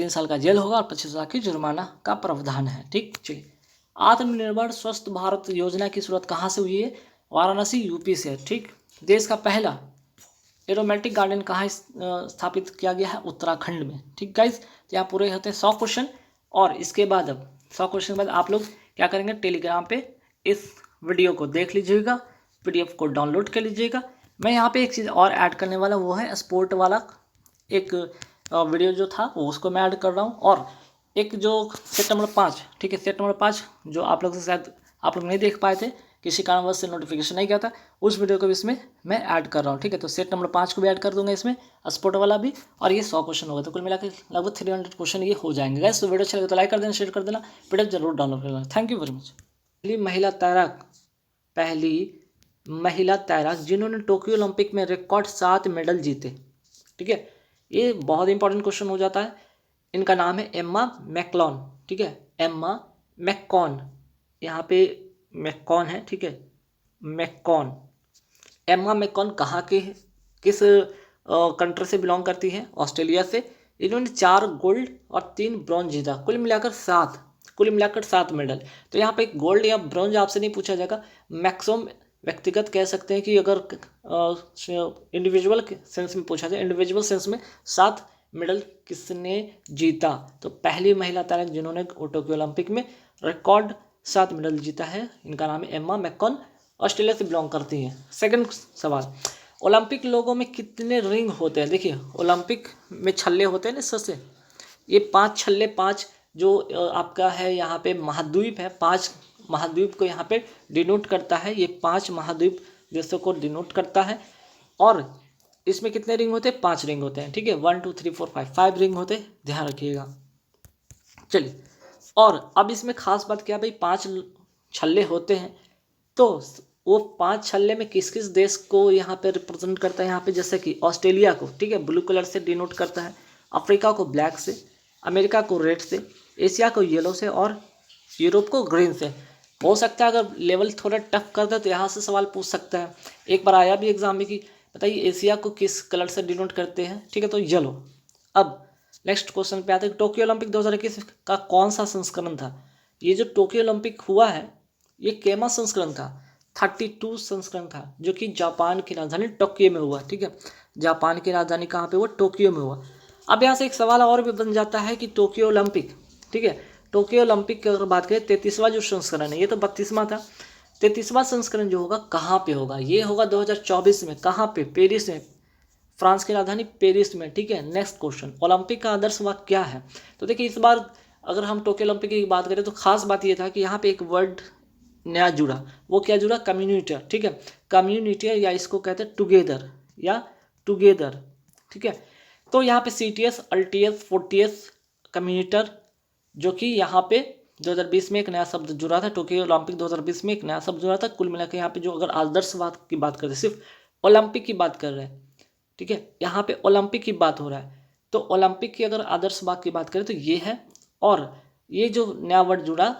साल का जेल होगा और 25 लाख की जुर्माना का प्रावधान है। ठीक। चलिए। आत्मनिर्भर स्वस्थ भारत योजना की शुरुआत कहाँ से हुई है? वाराणसी, UP से। ठीक। देश का पहला एरोमेटिक गार्डन कहाँ स्थापित किया गया है? उत्तराखंड में। ठीक गाइज। तो यहाँ पूरे होते हैं 100 क्वेश्चन। और इसके बाद अब 100 क्वेश्चन के बाद आप लोग क्या करेंगे? टेलीग्राम पे इस वीडियो को देख लीजिएगा, PDF को डाउनलोड कर लीजिएगा। मैं यहाँ पे एक चीज़ और ऐड करने वाला, वो है स्पोर्ट वाला एक वीडियो जो था वो उसको मैं ऐड कर रहा हूँ। और एक जो सेट नंबर 5, ठीक है, सेट नंबर 5 जो आप लोग से शायद आप लोग नहीं देख पाए थे, किसी कारणवश से नोटिफिकेशन नहीं गया था, उस वीडियो को भी इसमें मैं ऐड कर रहा हूँ। ठीक है। तो सेट नंबर 5 को भी ऐड कर दूंगा इसमें, स्पोर्ट वाला भी, और ये 100 क्वेश्चन होगा। तो कुल मिलाकर लगभग 300 क्वेश्चन ये हो जाएंगे। गाइस तो वीडियो अच्छा लगे तो लाइक कर देना, शेयर कर देना, PDF जरूर डाउनलोड कर लेना। Thank you very much. पहली महिला तैराक जिन्होंने टोक्यो ओलंपिक में रिकॉर्ड 7 मेडल जीते। ठीक है। ये बहुत इंपॉर्टेंट क्वेश्चन हो जाता है। इनका नाम है एम्मा मैकलॉन। ठीक है। एम्मा मैककॉन, यहाँ पे मैककॉन है। ठीक है। मैककॉन, एम्मा मैककॉन कहाँ के, किस कंट्री से बिलोंग करती है? ऑस्ट्रेलिया से। इन्होंने 4 गोल्ड और 3 ब्रॉन्ज जीता, कुल मिलाकर 7 मेडल। तो यहाँ पे गोल्ड या ब्रॉन्ज आपसे नहीं पूछा जाएगा, मैक्सिमम व्यक्तिगत कह सकते हैं कि अगर इंडिविजुअल सेंस में पूछा जाए, इंडिविजुअल सेंस में 7 मेडल किसने जीता? तो पहली महिला तैराक जिन्होंने टोक्यो ओलंपिक में रिकॉर्ड 7 मेडल जीता है, इनका नाम है एम्मा मैककॉन, ऑस्ट्रेलिया से बिलोंग करती हैं। सेकंड सवाल, ओलंपिक लोगों में कितने रिंग होते हैं? देखिए ओलंपिक में छल्ले होते हैं ना सबसे, ये 5 छल्ले, 5 जो आपका है यहाँ पे महाद्वीप है, 5 महाद्वीप को यहाँ पे डिनोट करता है, ये 5 महाद्वीप देशों को डिनोट करता है। और इसमें कितने रिंग होते हैं? 5 रिंग होते हैं। ठीक है। 1 2 3 4 5 रिंग होते हैं, ध्यान रखिएगा। चलिए। और अब इसमें खास बात क्या भाई, 5 छल्ले होते हैं तो वो 5 छल्ले में किस किस देश को यहाँ पे रिप्रेजेंट करता है? यहाँ पे जैसे कि ऑस्ट्रेलिया को, ठीक है, ब्लू कलर से डिनोट करता है, अफ्रीका को ब्लैक से, अमेरिका को रेड से, एशिया को येलो से और यूरोप को ग्रीन से। हो सकता है अगर लेवल थोड़ा टफ कर दे तो यहाँ से सवाल पूछ सकता है। एक बार आया भी एग्जाम में कि बताइए एशिया को किस कलर से डिनोट करते हैं? ठीक है, तो येलो। अब नेक्स्ट क्वेश्चन पे आते हैं, टोक्यो ओलंपिक 2021 का कौन सा संस्करण था? ये जो टोक्यो ओलंपिक हुआ है ये केमा संस्करण था, 32 संस्करण था, जो कि जापान की राजधानी टोक्यो में हुआ। ठीक है। जापान की राजधानी कहाँ पे हुआ? टोक्यो में हुआ। अब यहाँ से एक सवाल और भी बन जाता है कि टोक्यो ओलंपिक, ठीक है, टोक्यो ओलंपिक की अगर बात करें 33वां जो संस्करण है, ये तो 32वां था, 33वां संस्करण जो होगा कहाँ पे होगा? ये होगा 2024 में। कहाँ पे? पेरिस में, फ्रांस की राजधानी पेरिस में। ठीक है। नेक्स्ट क्वेश्चन, ओलंपिक का आदर्श वाक्य क्या है? तो देखिए इस बार अगर हम टोक्यो ओलंपिक की बात करें तो खास बात ये था कि यहाँ पे एक वर्ड नया जुड़ा, वो क्या जुड़ा, कम्युनिटर, ठीक है, कम्युनिटर या इसको कहते हैं टुगेदर या टुगेदर, ठीक है। तो यहाँ पे CTS, LTS, 4TS, कम्युनिटर, जो कि यहाँ पे 2020 में एक नया शब्द जुड़ा था, टोक्यो ओलंपिक 2020 में एक नया शब्द जुड़ा था। कुल मिला के यहाँ पे जो अगर आदर्शवाद की बात करें, सिर्फ ओलंपिक की बात कर रहे हैं, ठीक है, यहाँ पे ओलंपिक की बात हो रहा है, तो ओलंपिक की अगर आदर्शवाद की बात करें तो ये है। और ये जो नया वर्ड जुड़ा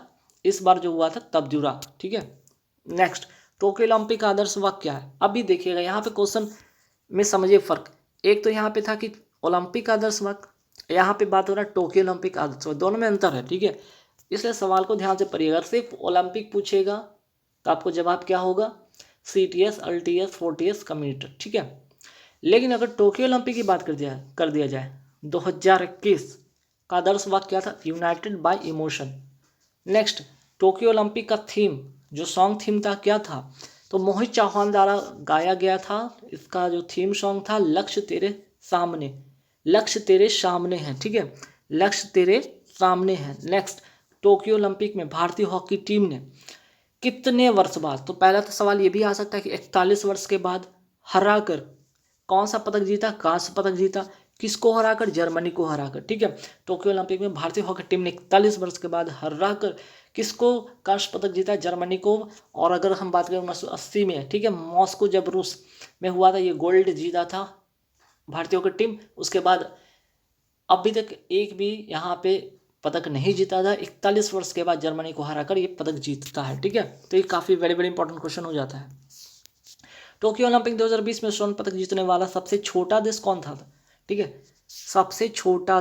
इस बार जो हुआ था तब जुड़ा, ठीक है। नेक्स्ट, टोक्यो ओलंपिक का आदर्शवाद क्या है, अभी देखिएगा यहाँ पे क्वेश्चन में समझिए फर्क। एक तो यहाँ पे था कि ओलंपिक का आदर्शवाद, यहाँ पे बात हो रहा है टोक्यो ओलंपिक आदर्शवाद, दोनों में अंतर है, ठीक है। इसलिए सवाल को ध्यान से पढ़िएगा। अगर सिर्फ ओलंपिक पूछेगा तो आपको जवाब क्या होगा, CTS, LTS, 4TS, कम्युनिटर, ठीक है। लेकिन अगर टोक्यो ओलंपिक की बात कर दिया जाए 2021 का आदर्शवाद क्या था, United bye emotion. Next, Tokyo Olympic का थीम, जो सॉन्ग थीम था, क्या था, तो मोहित चौहान द्वारा गाया गया था। इसका जो थीम सॉन्ग था, लक्ष्य तेरे सामने, लक्ष्य तेरे सामने है, ठीक है, लक्ष्य तेरे सामने है। नेक्स्ट, टोक्यो ओलंपिक में भारतीय हॉकी टीम ने कितने वर्ष बाद, तो पहला तो सवाल ये भी आ सकता है कि 41 वर्ष के बाद हराकर कौन सा पदक जीता, कांस्य पदक जीता, किसको हराकर, जर्मनी को हराकर, ठीक है। टोक्यो ओलंपिक में भारतीय हॉकी टीम ने 41 वर्ष के बाद हराकर किसको कांस्य पदक जीता, जर्मनी को। और अगर हम बात करें 1980 में, ठीक है, मॉस्को जब रूस में हुआ था, ये गोल्ड जीता था भारतीय हॉकी टीम। उसके बाद अभी तक एक भी यहाँ पे पदक नहीं जीता था, 41 वर्ष के बाद जर्मनी को हराकर ये पदक जीतता है, ठीक है। तो ये काफ़ी वेरी वेरी इंपॉर्टेंट क्वेश्चन हो जाता है। टोक्यो ओलंपिक 2020 में स्वर्ण पदक जीतने वाला सबसे छोटा देश कौन था, ठीक है, सबसे छोटा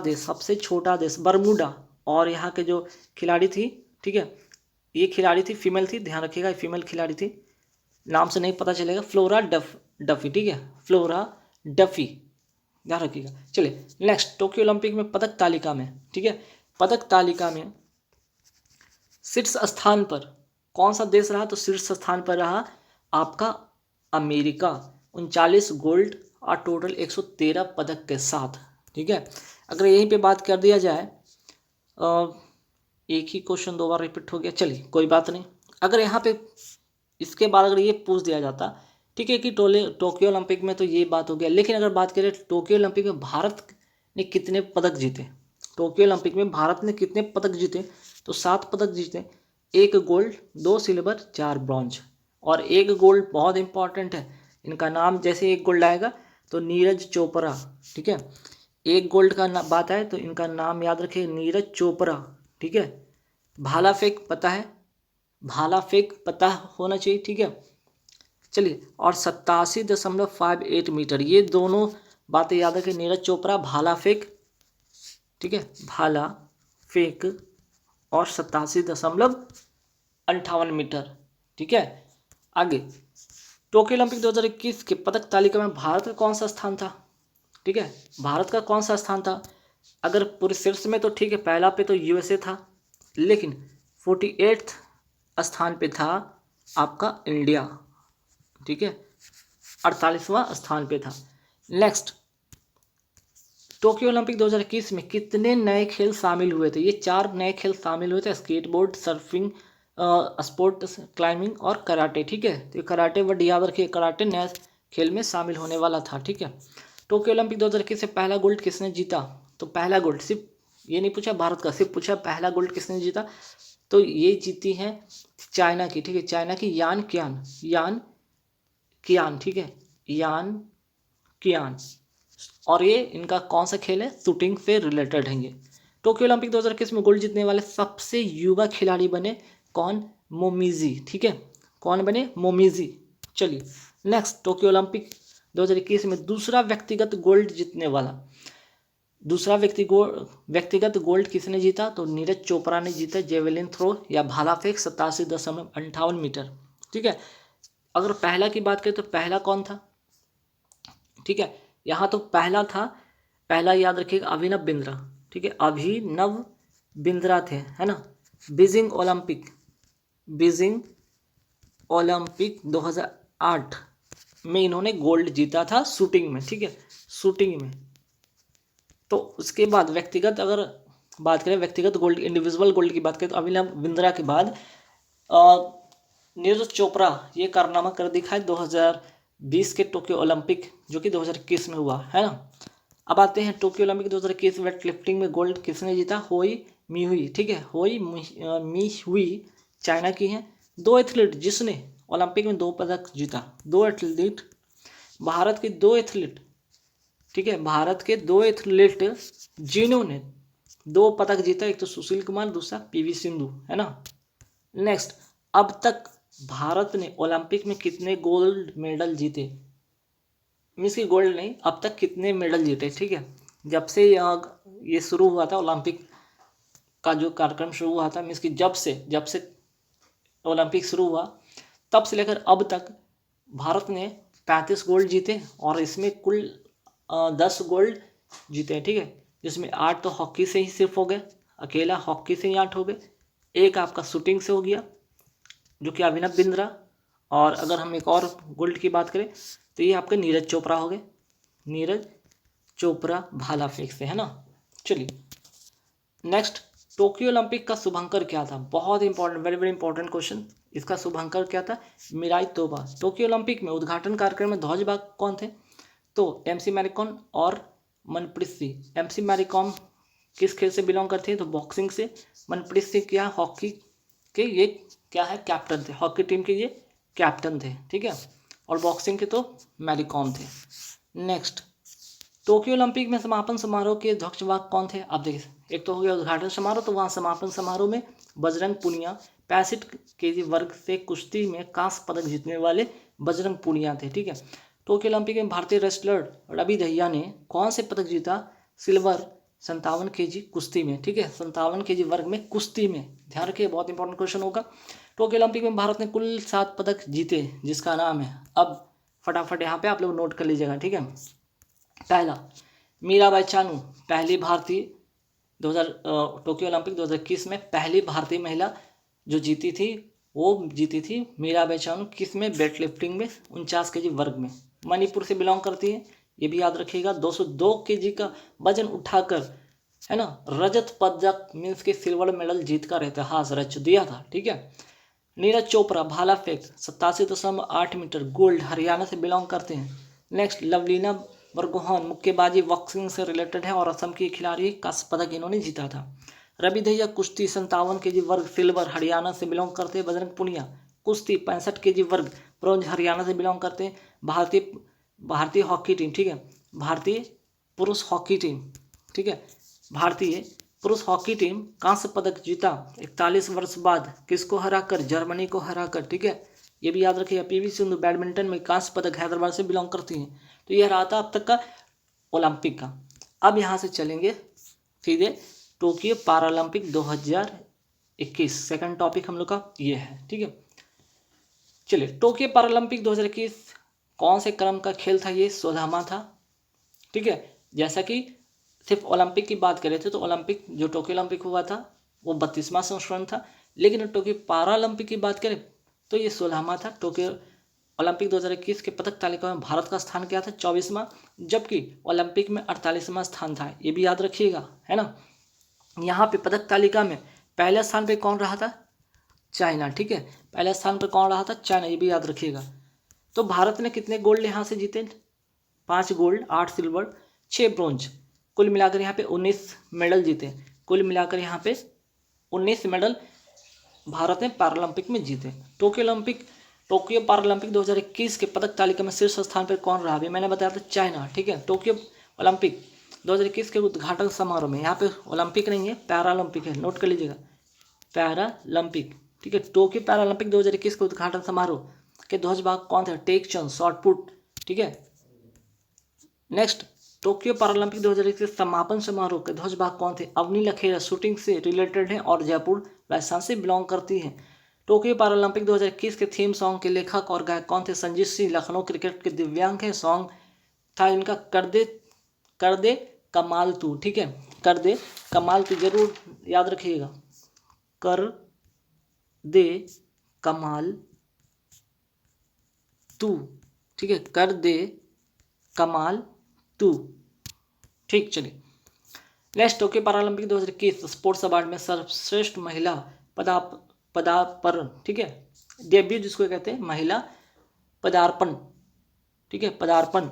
देश बरमूडा। और यहाँ के जो खिलाड़ी थी, ठीक है, ये खिलाड़ी थी, फीमेल थी, ध्यान रखिएगा, फीमेल खिलाड़ी थी, नाम से नहीं पता चलेगा, फ्लोरा डफी, ठीक है, फ्लोरा डफी, ध्यान रखिएगा। चलिए नेक्स्ट, टोक्यो ओलंपिक में पदक तालिका में, ठीक है, पदक तालिका में शीर्ष स्थान पर कौन सा देश रहा, तो शीर्ष स्थान पर रहा आपका अमेरिका, 39 गोल्ड और टोटल 113 पदक के साथ, ठीक है। अगर यहीं पे बात कर दिया जाए, एक ही क्वेश्चन दो बार रिपीट हो गया, चलिए कोई बात नहीं। अगर यहाँ पे इसके बाद अगर ये पूछ दिया जाता, ठीक है, कि टोक्यो ओलंपिक में तो ये बात हो गया, लेकिन अगर बात करें टोक्यो ओलंपिक में भारत ने कितने पदक जीते, टोक्यो ओलंपिक में भारत ने कितने पदक जीते, तो 7 पदक जीते, 1 गोल्ड, 2 सिल्वर, 4 ब्रॉन्ज। और 1 गोल्ड बहुत इंपॉर्टेंट है, इनका नाम जैसे 1 गोल्ड आएगा तो नीरज चोपड़ा, ठीक है, 1 गोल्ड का बात है तो इनका नाम याद रखिए, नीरज चोपड़ा, ठीक है। भाला फेंक पता है, भाला फेंक पता होना चाहिए, ठीक है। चलिए, और 87.58 मीटर, ये दोनों बातें याद रखें, नीरज चोपड़ा, भाला फेंक, ठीक है, भाला फेंक, और 87.58 मीटर, ठीक है। आगे, टोक्यो ओलंपिक 2021 के पदक तालिका में भारत का कौन सा स्थान था, ठीक है, भारत का कौन सा स्थान था। अगर पूरे शीर्ष में तो ठीक है, पहला पे तो USA था, लेकिन 48 स्थान पे था आपका इंडिया, ठीक है, 48वां स्थान पे था। नेक्स्ट, टोक्यो ओलंपिक 2021 में कितने नए खेल शामिल हुए थे, ये 4 नए खेल शामिल हुए थे, स्केटबोर्ड, सर्फिंग, स्पोर्ट क्लाइंबिंग और कराटे, ठीक है। तो कराटे वर्ड याद रखिए, कराटे नए खेल में शामिल होने वाला था, ठीक है। टोक्यो ओलंपिक 2021 से पहला गोल्ड किसने जीता, तो पहला गोल्ड सिर्फ ये नहीं पूछा भारत का, सिर्फ पूछा पहला गोल्ड किसने जीता, तो ये जीती है चाइना की, ठीक है, चाइना की यान कियान, ठीक है, यान कियान। और ये इनका कौन सा खेल है, शूटिंग से रिलेटेड है ये। टोक्यो ओलंपिक 2021 में गोल्ड जीतने वाले सबसे युवा खिलाड़ी बने कौन, मोमिजी, ठीक है, कौन बने, मोमिजी। चलिए नेक्स्ट, टोक्यो ओलंपिक 2021 में दूसरा व्यक्तिगत गोल्ड जीतने वाला, दूसरा व्यक्तिगत गोल्ड किसने जीता, तो नीरज चोपड़ा ने जीता, जेवेलिन थ्रो या भाला फेंक 87.58 मीटर, ठीक है। अगर पहला की बात करें तो पहला कौन था, ठीक है, यहाँ तो पहला था, पहला याद रखिएगा अभिनव बिंद्रा, ठीक है, अभिनव बिंद्रा थे, है ना। बीजिंग ओलंपिक 2008 में इन्होंने गोल्ड जीता था शूटिंग में, ठीक है, शूटिंग में। तो उसके बाद व्यक्तिगत अगर बात करें, व्यक्तिगत गोल्ड, इंडिविजुअल गोल्ड की बात करें तो अभिनव बिंद्रा के बाद नीरज चोपड़ा ये कारनामा कर दिखाए 2020 के टोक्यो ओलंपिक जो कि 2021 में हुआ है ना। अब आते हैं टोक्यो ओलंपिक 2021 वेट लिफ्टिंग में गोल्ड किसने जीता? होई मी हुई, ठीक है, होई मी हुई चाइना की है। दो एथलीट जिसने ओलंपिक में 2 पदक जीता, 2 एथलीट, भारत के 2 एथलीट, ठीक है, भारत के 2 एथलीट जिन्होंने 2 पदक जीता, एक तो सुशील कुमार, दूसरा पीवी सिंधु, है ना। नेक्स्ट, अब तक भारत ने ओलंपिक में कितने गोल्ड मेडल जीते? मीन्स की गोल्ड नहीं, अब तक कितने मेडल जीते, ठीक है। जब से ये शुरू हुआ था ओलंपिक का जो कार्यक्रम शुरू हुआ था, मीन्स की जब से ओलंपिक शुरू हुआ तब से लेकर अब तक भारत ने 35 गोल्ड जीते और इसमें कुल 10 गोल्ड जीते हैं, ठीक है, जिसमें 8 तो हॉकी से ही सिर्फ हो गए, अकेला हॉकी से ही 8 हो गए, एक आपका शूटिंग से हो गया जो कि अभिनव बिंद्रा, और अगर हम एक और गोल्ड की बात करें तो ये आपके नीरज चोपड़ा हो गए, नीरज चोपड़ा भाला फेंक से, है ना। चलिए नेक्स्ट, टोक्यो ओलंपिक का शुभंकर क्या था? बहुत important, very very important question. इसका शुभंकर क्या था? मिराई तोबा। टोक्यो ओलंपिक में उद्घाटन कार्यक्रम में ध्वजवाहक कौन थे? तो एमसी मैरीकॉम और मनप्रीत सिंह। एमसी मैरीकॉम किस खेल से बिलोंग करती है? तो बॉक्सिंग से। मनप्रीत सिंह क्या? हॉकी के ये क्या है? कैप्टन थे, हॉकी टीम के ये कैप्टन थे, ठीक है, और बॉक्सिंग के तो मैरीकॉम थे। नेक्स्ट, टोक्यो ओलंपिक में समापन समारोह के ध्वजवाहक कौन थे? आप देखिए, एक तो हो गया उद्घाटन समारोह, तो वहाँ समापन समारोह में बजरंग पुनिया 65 केजी वर्ग से कुश्ती में कांस्य पदक जीतने वाले बजरंग पुनिया थे, ठीक है। टोक्यो ओलंपिक में भारतीय रेसलर रवि दहिया ने कौन से पदक जीता? सिल्वर 57 केजी कुश्ती में, ठीक है, 57 केजी वर्ग में कुश्ती में, ध्यान रखिए, बहुत इंपॉर्टेंट क्वेश्चन होगा। टोक्यो ओलंपिक में भारत ने कुल 7 पदक जीते, जिसका नाम है, अब फटाफट यहाँ पे आप लोग नोट कर लीजिएगा, ठीक है। पहला, मीराबाई चानू, पहली भारतीय 2000 टोक्यो ओलंपिक 2021 में पहली भारतीय महिला जो जीती थी, वो जीती थी मीराबाई चानू, किस में? वेट लिफ्टिंग में 49 केजी वर्ग में, मणिपुर से बिलोंग करती है, ये भी याद रखिएगा। 202 केजी का वजन उठाकर, है ना, रजत पदक मीन्स के सिल्वर मेडल जीत कर इतिहास रच दिया था, ठीक है। नीरज चोपड़ा भाला फेंक 87.8 मीटर गोल्ड, हरियाणा से बिलोंग करते हैं। नेक्स्ट, लवलीना बरगोहान मुक्केबाजी बॉक्सिंग से रिलेटेड है और असम की खिलाड़ी, कांस्य पदक इन्होंने जीता था। रवि दहिया कुश्ती 57 केजी वर्ग सिल्वर, हरियाणा से बिलोंग करते हैं। बजरंग पुनिया कुश्ती 65 केजी वर्ग ब्रॉन्ज, हरियाणा से बिलोंग करते हैं। भारतीय हॉकी टीम, ठीक है, भारतीय पुरुष हॉकी टीम, ठीक है, भारतीय पुरुष हॉकी टीम कांस्य पदक जीता 41 वर्ष बाद, किसको हराकर? जर्मनी को हराकर, ठीक है, ये भी याद रखिएगा। पीवी सिंधु बैडमिंटन में कांस्य पदक हैदराबाद से बिलोंग करती हैं। तो यह रहा था अब तक का ओलंपिक का। अब यहाँ से चलेंगे सीधे टोक्यो पैरालंपिक 2021, सेकंड टॉपिक हम लोग का ये है, ठीक है। चलिए, टोक्यो पैरालंपिक 2021 कौन से क्रम का खेल था? ये 16वां था, ठीक है। जैसा कि सिर्फ ओलंपिक की बात करें थे तो ओलंपिक जो टोक्यो ओलंपिक हुआ था वो 32वां संस्करण था, लेकिन टोक्यो पैरालंपिक की बात करें तो ये 16वां था। टोक्यो ओलंपिक 2021 के पदक तालिका में भारत का स्थान क्या था? 24वां, जबकि ओलंपिक में 48वां स्थान था, ये भी याद रखिएगा, है ना। यहाँ पे पदक तालिका में पहले स्थान पे कौन रहा था? चाइना, ठीक है, पहले स्थान पर कौन रहा था? चाइना, ये भी याद रखिएगा। तो भारत ने कितने गोल्ड यहाँ से जीते? 5 गोल्ड, 8 सिल्वर, 6 ब्रोंज, कुल मिलाकर यहाँ पे 19 मेडल जीते। कुल मिलाकर यहाँ पे 19 मेडल भारत ने पैरालंपिक में जीते। टोक्यो पैरालंपिक 2021 के पदक तालिका में शीर्ष स्थान पर कौन रहा? अभी मैंने बताया था चाइना, ठीक है। टोक्यो ओलंपिक 2021 के उद्घाटन समारोह में, यहाँ पे ओलंपिक नहीं है, पैरालंपिक है, नोट कर लीजिएगा, पैरालंपिक, ठीक है। टोक्यो पैरालंपिक 2021 के उद्घाटन समारोह के ध्वजवाहक कौन थे? टेक चंद, शॉट पुट, ठीक है। नेक्स्ट, टोक्यो पैरालंपिक 2021 समापन समारोह के ध्वजवाहक कौन थे? अवनी लखेरा, शूटिंग से रिलेटेड है और जयपुर राजस्थान से बिलोंग करती हैं। टोक्यो पैरालंपिक 2021 के थीम सॉन्ग के लेखक और गायक कौन थे? संजीत सिंह, लखनऊ क्रिकेट के दिव्यांग हैं। सॉन्ग था इनका कर दे कमाल तू, ठीक है, कर दे कमाल तू, जरूर याद रखिएगा, कर दे कमाल तू, ठीक है, कर दे कमाल तू, ठीक। चलिए next, Tokyo Paralympic 2021 sports award में सर्वश्रेष्ठ महिला पदार्पण, ठीक है, डेब्यू जिसको कहते हैं महिला पदार्पण, ठीक है, पदार्पण।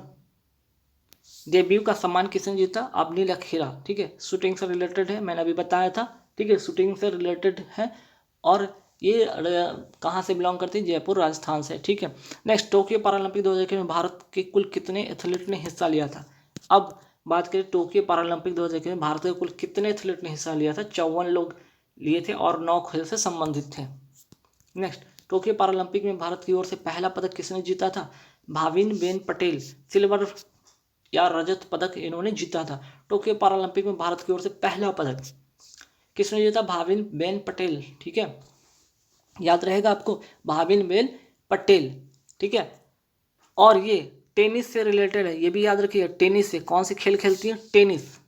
डेब्यू का सम्मान किसने जीता? अवनी लखेरा, ठीक है, शूटिंग से रिलेटेड है, मैंने अभी बताया था, ठीक है, शूटिंग से रिलेटेड है। और ये कहाँ से बिलोंग करती है? जयपुर राजस्थान से, ठीक है। नेक्स्ट, टोक्यो पैरालंपिक 2021 में भारत के कुल कितने एथलीट ने हिस्सा लिया था? अब बात करें टोक्यो पैरालंपिक 2021 में भारत के कुल कितने एथलीट ने हिस्सा लिया था? 54 लोग लिए थे और 9 खेल से संबंधित थे। नेक्स्ट, टोक्यो पैरालंपिक में भारत की ओर से पहला पदक किसने जीता था? भाविन बेन पटेल, सिल्वर या रजत पदक इन्होंने जीता था। टोक्यो पैरालंपिक में भारत की ओर से पहला पदक किसने जीता? भाविन बेन पटेल, ठीक है, याद रहेगा आपको, भाविन बेन पटेल, ठीक है। और ये टेनिस से रिलेटेड है, ये भी याद रखिए, टेनिस से कौन से खेल खेलती है? टेनिस,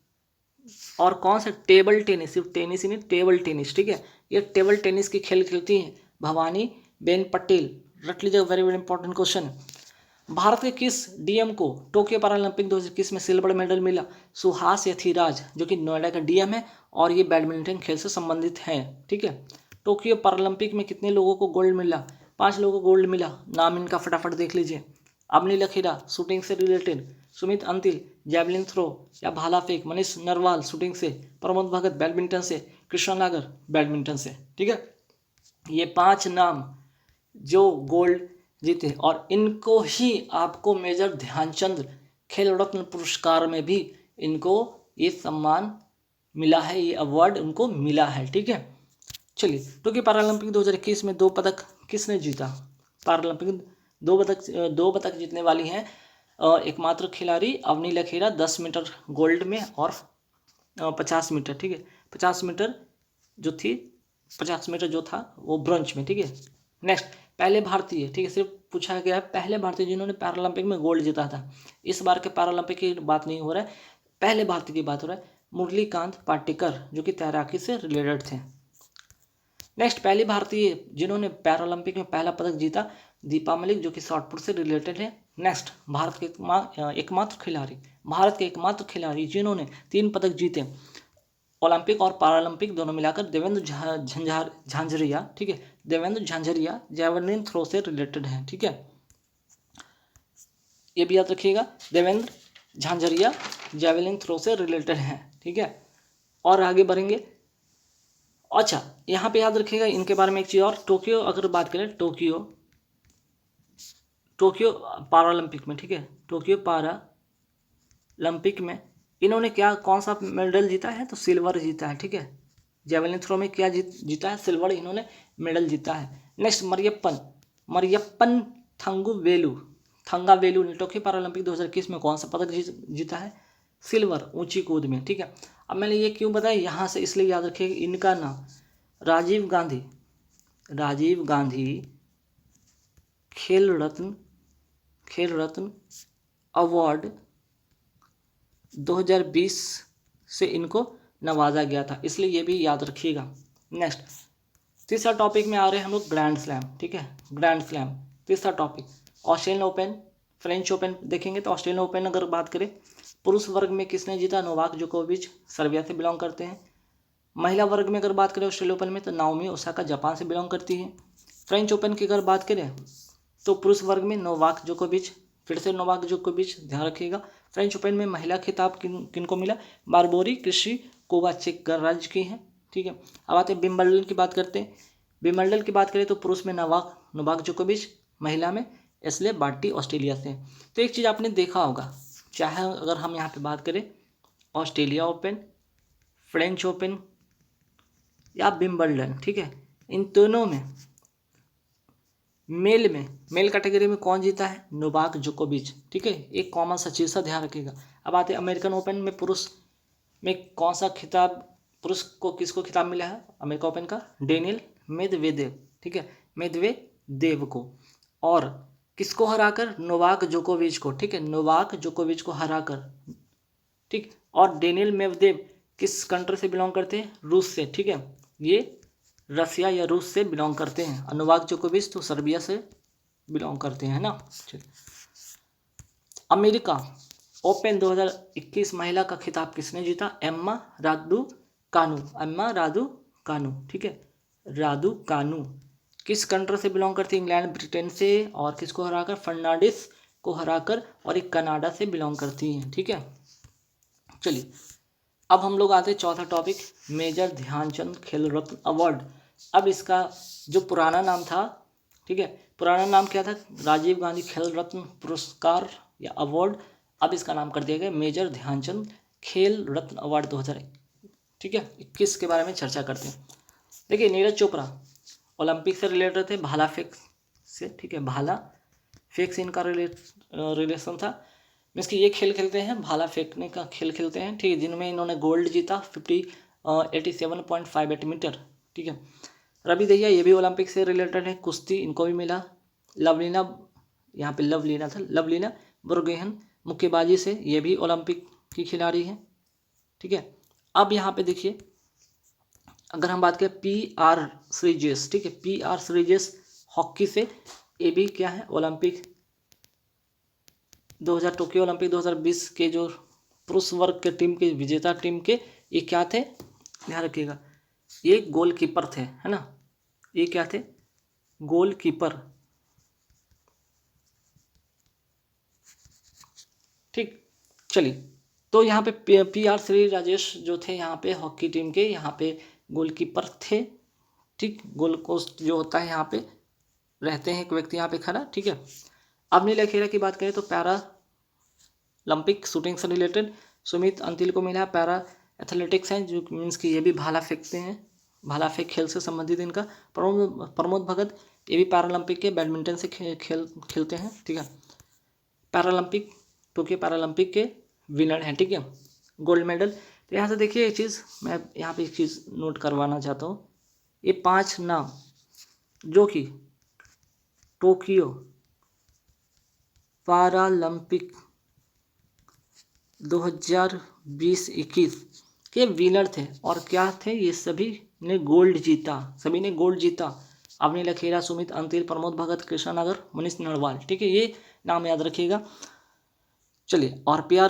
और कौन सा? टेबल टेनिस, सिर्फ टेनिस ही नहीं, टेबल टेनिस, ठीक है, ये टेबल टेनिस की खेल खेलती हैं भवानी बेन पटेल। रट लीजिए, very very important question. Bharat के किस डीएम को टोक्यो पैरालंपिक 2021 में सिल्वर मेडल मिला? सुहास यथिराज, जो कि नोएडा का डीएम है और ये बैडमिंटन खेल से संबंधित है, ठीक है। टोक्यो पैरालंपिक में कितने लोगों को गोल्ड मिला? 5 लोगों को गोल्ड मिला। नाम इनका फटाफट देख लीजिए। अवनी लखेरा, शूटिंग से related, Sumit Antil, javelin throw या भाला फेंक, मनीष नरवाल, शूटिंग से, प्रमोद भगत, बैडमिंटन से, कृष्णा नागर, बैडमिंटन से, ठीक है। ये 5 नाम जो गोल्ड जीते, और इनको ही आपको मेजर ध्यानचंद खेल रत्न पुरस्कार में भी इनको ये सम्मान मिला है, ये अवार्ड उनको मिला है, ठीक है। चलिए, टोक्यो पैरालंपिक 2021 में 2 पदक किसने जीता? पैरालंपिक 2 पदक जीतने वाली हैं एकमात्र खिलाड़ी अवनी लखेरा, 10 मीटर गोल्ड में और 50 मीटर, ठीक है, 50 मीटर जो थी, 50 मीटर जो था वो ब्रोंज में, ठीक है। नेक्स्ट, पहले भारतीय, ठीक है, सिर्फ पूछा गया है पहले भारतीय जिन्होंने पैरालंपिक में गोल्ड जीता था। इस बार के पैरालंपिक की बात नहीं हो रहा है, पहले भारतीय की बात हो रहा है, मुरलीकांत पाटेकर, जो कि तैराकी से रिलेटेड थे। नेक्स्ट, पहली भारतीय जिन्होंने पैरालंपिक में पहला पदक जीता, दीपा मलिक, जो कि शॉटपुट से रिलेटेड है। नेक्स्ट, भारत के एकमात्र खिलाड़ी जिन्होंने 3 पदक जीते ओलंपिक और पैरालंपिक दोनों मिलाकर, देवेंद्र झांझरिया, ठीक है, देवेंद्र झांझरिया जैवलिन थ्रो से रिलेटेड है, ठीक है, ये भी याद रखिएगा, देवेंद्र झांझरिया जैवलिन थ्रो से रिलेटेड है, ठीक है। और आगे बढ़ेंगे। अच्छा, यहाँ पे याद रखिएगा इनके बारे में एक चीज़ और, टोक्यो अगर बात करें, टोक्यो पैरालंपिक में, ठीक है, टोक्यो पैरालंपिक में इन्होंने कौन सा मेडल जीता है? तो सिल्वर जीता है, ठीक है। जेवलिन थ्रो में क्या जीता है? सिल्वर इन्होंने मेडल जीता है। नेक्स्ट, मरियप्पन थंगावेलु ने टोक्यो पैरालंपिक 2021 में कौन सा पदक जीता है? सिल्वर, ऊंची कूद में, ठीक है। अब मैंने ये क्यों बताया यहाँ से, इसलिए याद रखिएगा इनका नाम राजीव गांधी खेल रत्न अवार्ड 2020 से इनको नवाजा गया था, इसलिए ये भी याद रखिएगा। नेक्स्ट, तीसरा टॉपिक में आ रहे हैं हम लोग ग्रैंड स्लैम, ठीक है, ग्रैंड स्लैम तीसरा topic. Australian open, French open देखेंगे तो ऑस्ट्रेलियन ओपन अगर बात करें, पुरुष वर्ग में किसने जीता? नोवाक जोकोविच, सर्बिया से बिलोंग करते हैं। महिला वर्ग में अगर बात करें ऑस्ट्रेलियन ओपन में, तो नाओमी ओसाका, जापान से बिलोंग करती है। फ्रेंच ओपन की अगर बात करें तो पुरुष वर्ग में नोवाक जोकोविच, फिर से नोवाक जोकोविच, ध्यान रखिएगा। फ्रेंच ओपन में महिला खिताब किनको मिला? बारबोरी क्रिस्टिकोवा, चेक गणराज्य की हैं, ठीक है। अब आते हैं विंबलडन की बात करते हैं। विंबलडन की बात करें तो पुरुष में नोवाक जोकोविच, महिला में एशले बार्टी, ऑस्ट्रेलिया से। तो एक चीज़ आपने देखा होगा, चाहे अगर हम यहाँ पे बात करें ऑस्ट्रेलिया ओपन, फ्रेंच ओपन या विंबलडन, ठीक है, इन दोनों में मेल कैटेगरी में कौन जीता है? नोवाक जोकोविच, ठीक है, एक कॉमन सा चीज़ सा ध्यान रखिएगा। अब आते हैं अमेरिकन ओपन में, पुरुष में कौन सा खिताब, पुरुष को किसको खिताब मिला है अमेरिका ओपन का? डेनियल मेदवेदेव, ठीक है, मेदवेदेव को। और किसको हराकर? नोवाक जोकोविच को, ठीक है, नोवाक जोकोविच को हराकर, ठीक। और डेनियल मेदवेदेव किस कंट्री से बिलोंग करते हैं? रूस से, ठीक है, ये रसिया या रूस से बिलोंग करते हैं। और नोवाक जोकोविच तो सर्बिया से बिलोंग करते हैं ना। अमेरिका ओपन 2021 महिला का खिताब किसने जीता? एम्मा रादुकानु, ठीक है, रादुकानु, किस कंट्री से बिलोंग करती है? इंग्लैंड, ब्रिटेन से, और किसको हराकर? फर्नांडिस को हराकर, और एक कनाडा से बिलोंग करती हैं। ठीक है, चलिए अब हम लोग आते हैं चौथा टॉपिक, मेजर ध्यानचंद खेल रत्न अवार्ड। अब इसका जो पुराना नाम था, ठीक है, पुराना नाम क्या था? राजीव गांधी खेल रत्न पुरस्कार या अवार्ड। अब इसका नाम कर दिया गया मेजर ध्यानचंद खेल रत्न अवार्ड 2000, ठीक है, 21 के बारे में चर्चा करते हैं। देखिए नीरज चोपड़ा ओलंपिक से रिलेटेड थे, भाला फेंक से, ठीक है, भाला फेंक से इनका रिलेशन था। मीन्स कि ये खेल खेलते हैं, भाला फेंकने का खेल खेलते हैं, ठीक है, जिनमें इन्होंने गोल्ड जीता 87.58 मीटर, ठीक है। रवि दहिया ये भी ओलंपिक से रिलेटेड है, कुश्ती इनको भी मिला। लवलीना, यहाँ पे लवलीना था, लवलीना बुरगेहन मुक्केबाजी से, ये भी ओलंपिक की खिलाड़ी है, ठीक है। अब यहाँ पे देखिए अगर हम बात करें PR श्रीजेश, ठीक है, PR श्रीजेश हॉकी से, ये भी क्या है? ओलंपिक 2000 टोक्यो ओलंपिक 2020 के जो पुरुष वर्ग के टीम के विजेता टीम के ये क्या थे? ध्यान रखिएगा, ये गोलकीपर थे, है ना, ये क्या थे? गोलकीपर, ठीक। चलिए तो यहाँ पे PR श्री राजेश जो थे यहाँ पे हॉकी टीम के, यहाँ पे गोलकीपर थे, ठीक। गोल पोस्ट जो होता है यहाँ पे रहते हैं एक व्यक्ति यहाँ पे खड़ा, ठीक है। अब नीला खेरा की बात करें तो पैरा ओलंपिक शूटिंग से रिलेटेड सुमित अंतिल को मिला पैरा एथलेटिक्स है, जो मीन्स कि ये भी भाला फेंकते हैं, भाला फेंक खेल से संबंधित इनका। प्रमोद भगत ये भी पैरालंपिक के बैडमिंटन से खेलते हैं, ठीक है, पैरालंपिक टोक्यो पैरालंपिक के विनर हैं, ठीक है, गोल्ड मेडल। तो यहाँ से देखिए एक चीज़ मैं यहाँ पे एक चीज़ नोट करवाना चाहता हूँ, ये 5 नाम जो कि टोक्यो पैरालंपिक 2020-21 के विनर थे, और क्या थे? ये सभी ने गोल्ड जीता, सभी ने गोल्ड जीता। अवनी लखेरा, सुमित अंतिल, प्रमोद भगत, कृष्णा नगर, मनीष नरवाल, ठीक है, ये नाम याद रखिएगा। चलिए और PR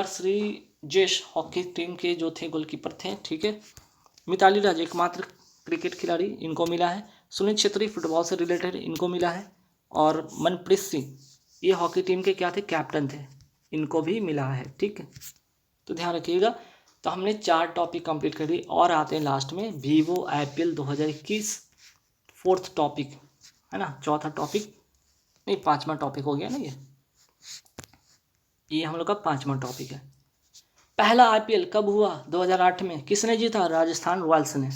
श्रीजेश हॉकी टीम के जो थे गोलकीपर थे, ठीक है। मिताली राज एकमात्र क्रिकेट खिलाड़ी, इनको मिला है। सुनील छेत्री फुटबॉल से रिलेटेड, इनको मिला है। और मनप्रीत सिंह ये हॉकी टीम के क्या थे? कैप्टन थे, इनको भी मिला है, ठीक है। तो ध्यान रखिएगा। तो हमने 4 टॉपिक कंप्लीट कर दी, और आते हैं लास्ट में वीवो IPL 2021 4th टॉपिक, है ना, चौथा टॉपिक नहीं 5वां टॉपिक हो गया ना, ये हम लोग का 5वां टॉपिक है। पहला IPL कब हुआ? 2008 में। किसने जीता? राजस्थान रॉयल्स ने।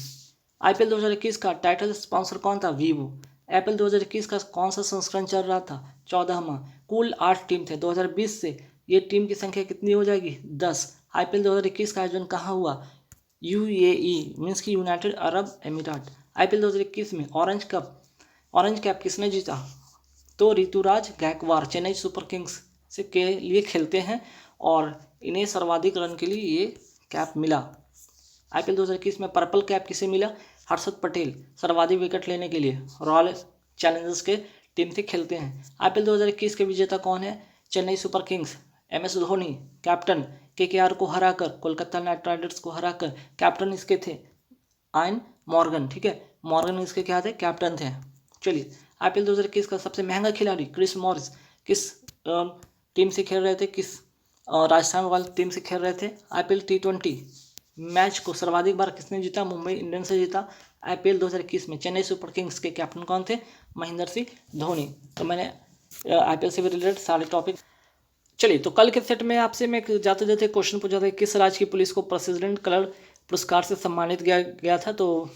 IPL 2021 का टाइटल स्पॉन्सर कौन था? वीवो। IPL 2021 का कौन सा संस्करण चल रहा था? 14वां। कुल 8 टीम थे। 2020 से ये टीम की संख्या कितनी हो जाएगी? 10। IPL 2021 का आयोजन कहाँ हुआ? UAE मीन्स की यूनाइटेड अरब एमिराट। IPL 2021 में ऑरेंज कैप किसने जीता? तो ऋतुराज गायकवाड़ चेन्नई सुपर किंग्स से के लिए खेलते हैं, और इन्हें सर्वाधिक रन के लिए ये कैप मिला। IPL 2021 में पर्पल कैप किसे मिला? हर्षद पटेल सर्वाधिक विकेट लेने के लिए रॉयल चैलेंजर्स के टीम से खेलते हैं। IPL 2021 के विजेता कौन है? Chennai super Kings. MS Dhoni captain KKR को हराकर, कोलकाता नाइट राइडर्स को हराकर कैप्टन इसके थे आयन मॉर्गन, ठीक है, मॉर्गन इसके क्या थे? कैप्टन थे। चलिए IPL 2021 का सबसे महंगा खिलाड़ी क्रिस मॉरिस किस टीम से खेल रहे थे? किस राजस्थान रॉयल्स टीम से खेल रहे थे? IPL T20 मैच को सर्वाधिक बार किसने जीता? मुंबई इंडियंस से जीता। IPL 2021 में चेन्नई सुपर किंग्स के कैप्टन कौन थे? महेंद्र सिंह धोनी। तो मैंने IPL से भी रिलेटेड सारे टॉपिक। चलिए तो कल के सेट में आपसे मैं जाते जाते क्वेश्चन पूछा था, किस राज्य की पुलिस को प्रेसिडेंट कलर पुरस्कार से सम्मानित किया गया था? तो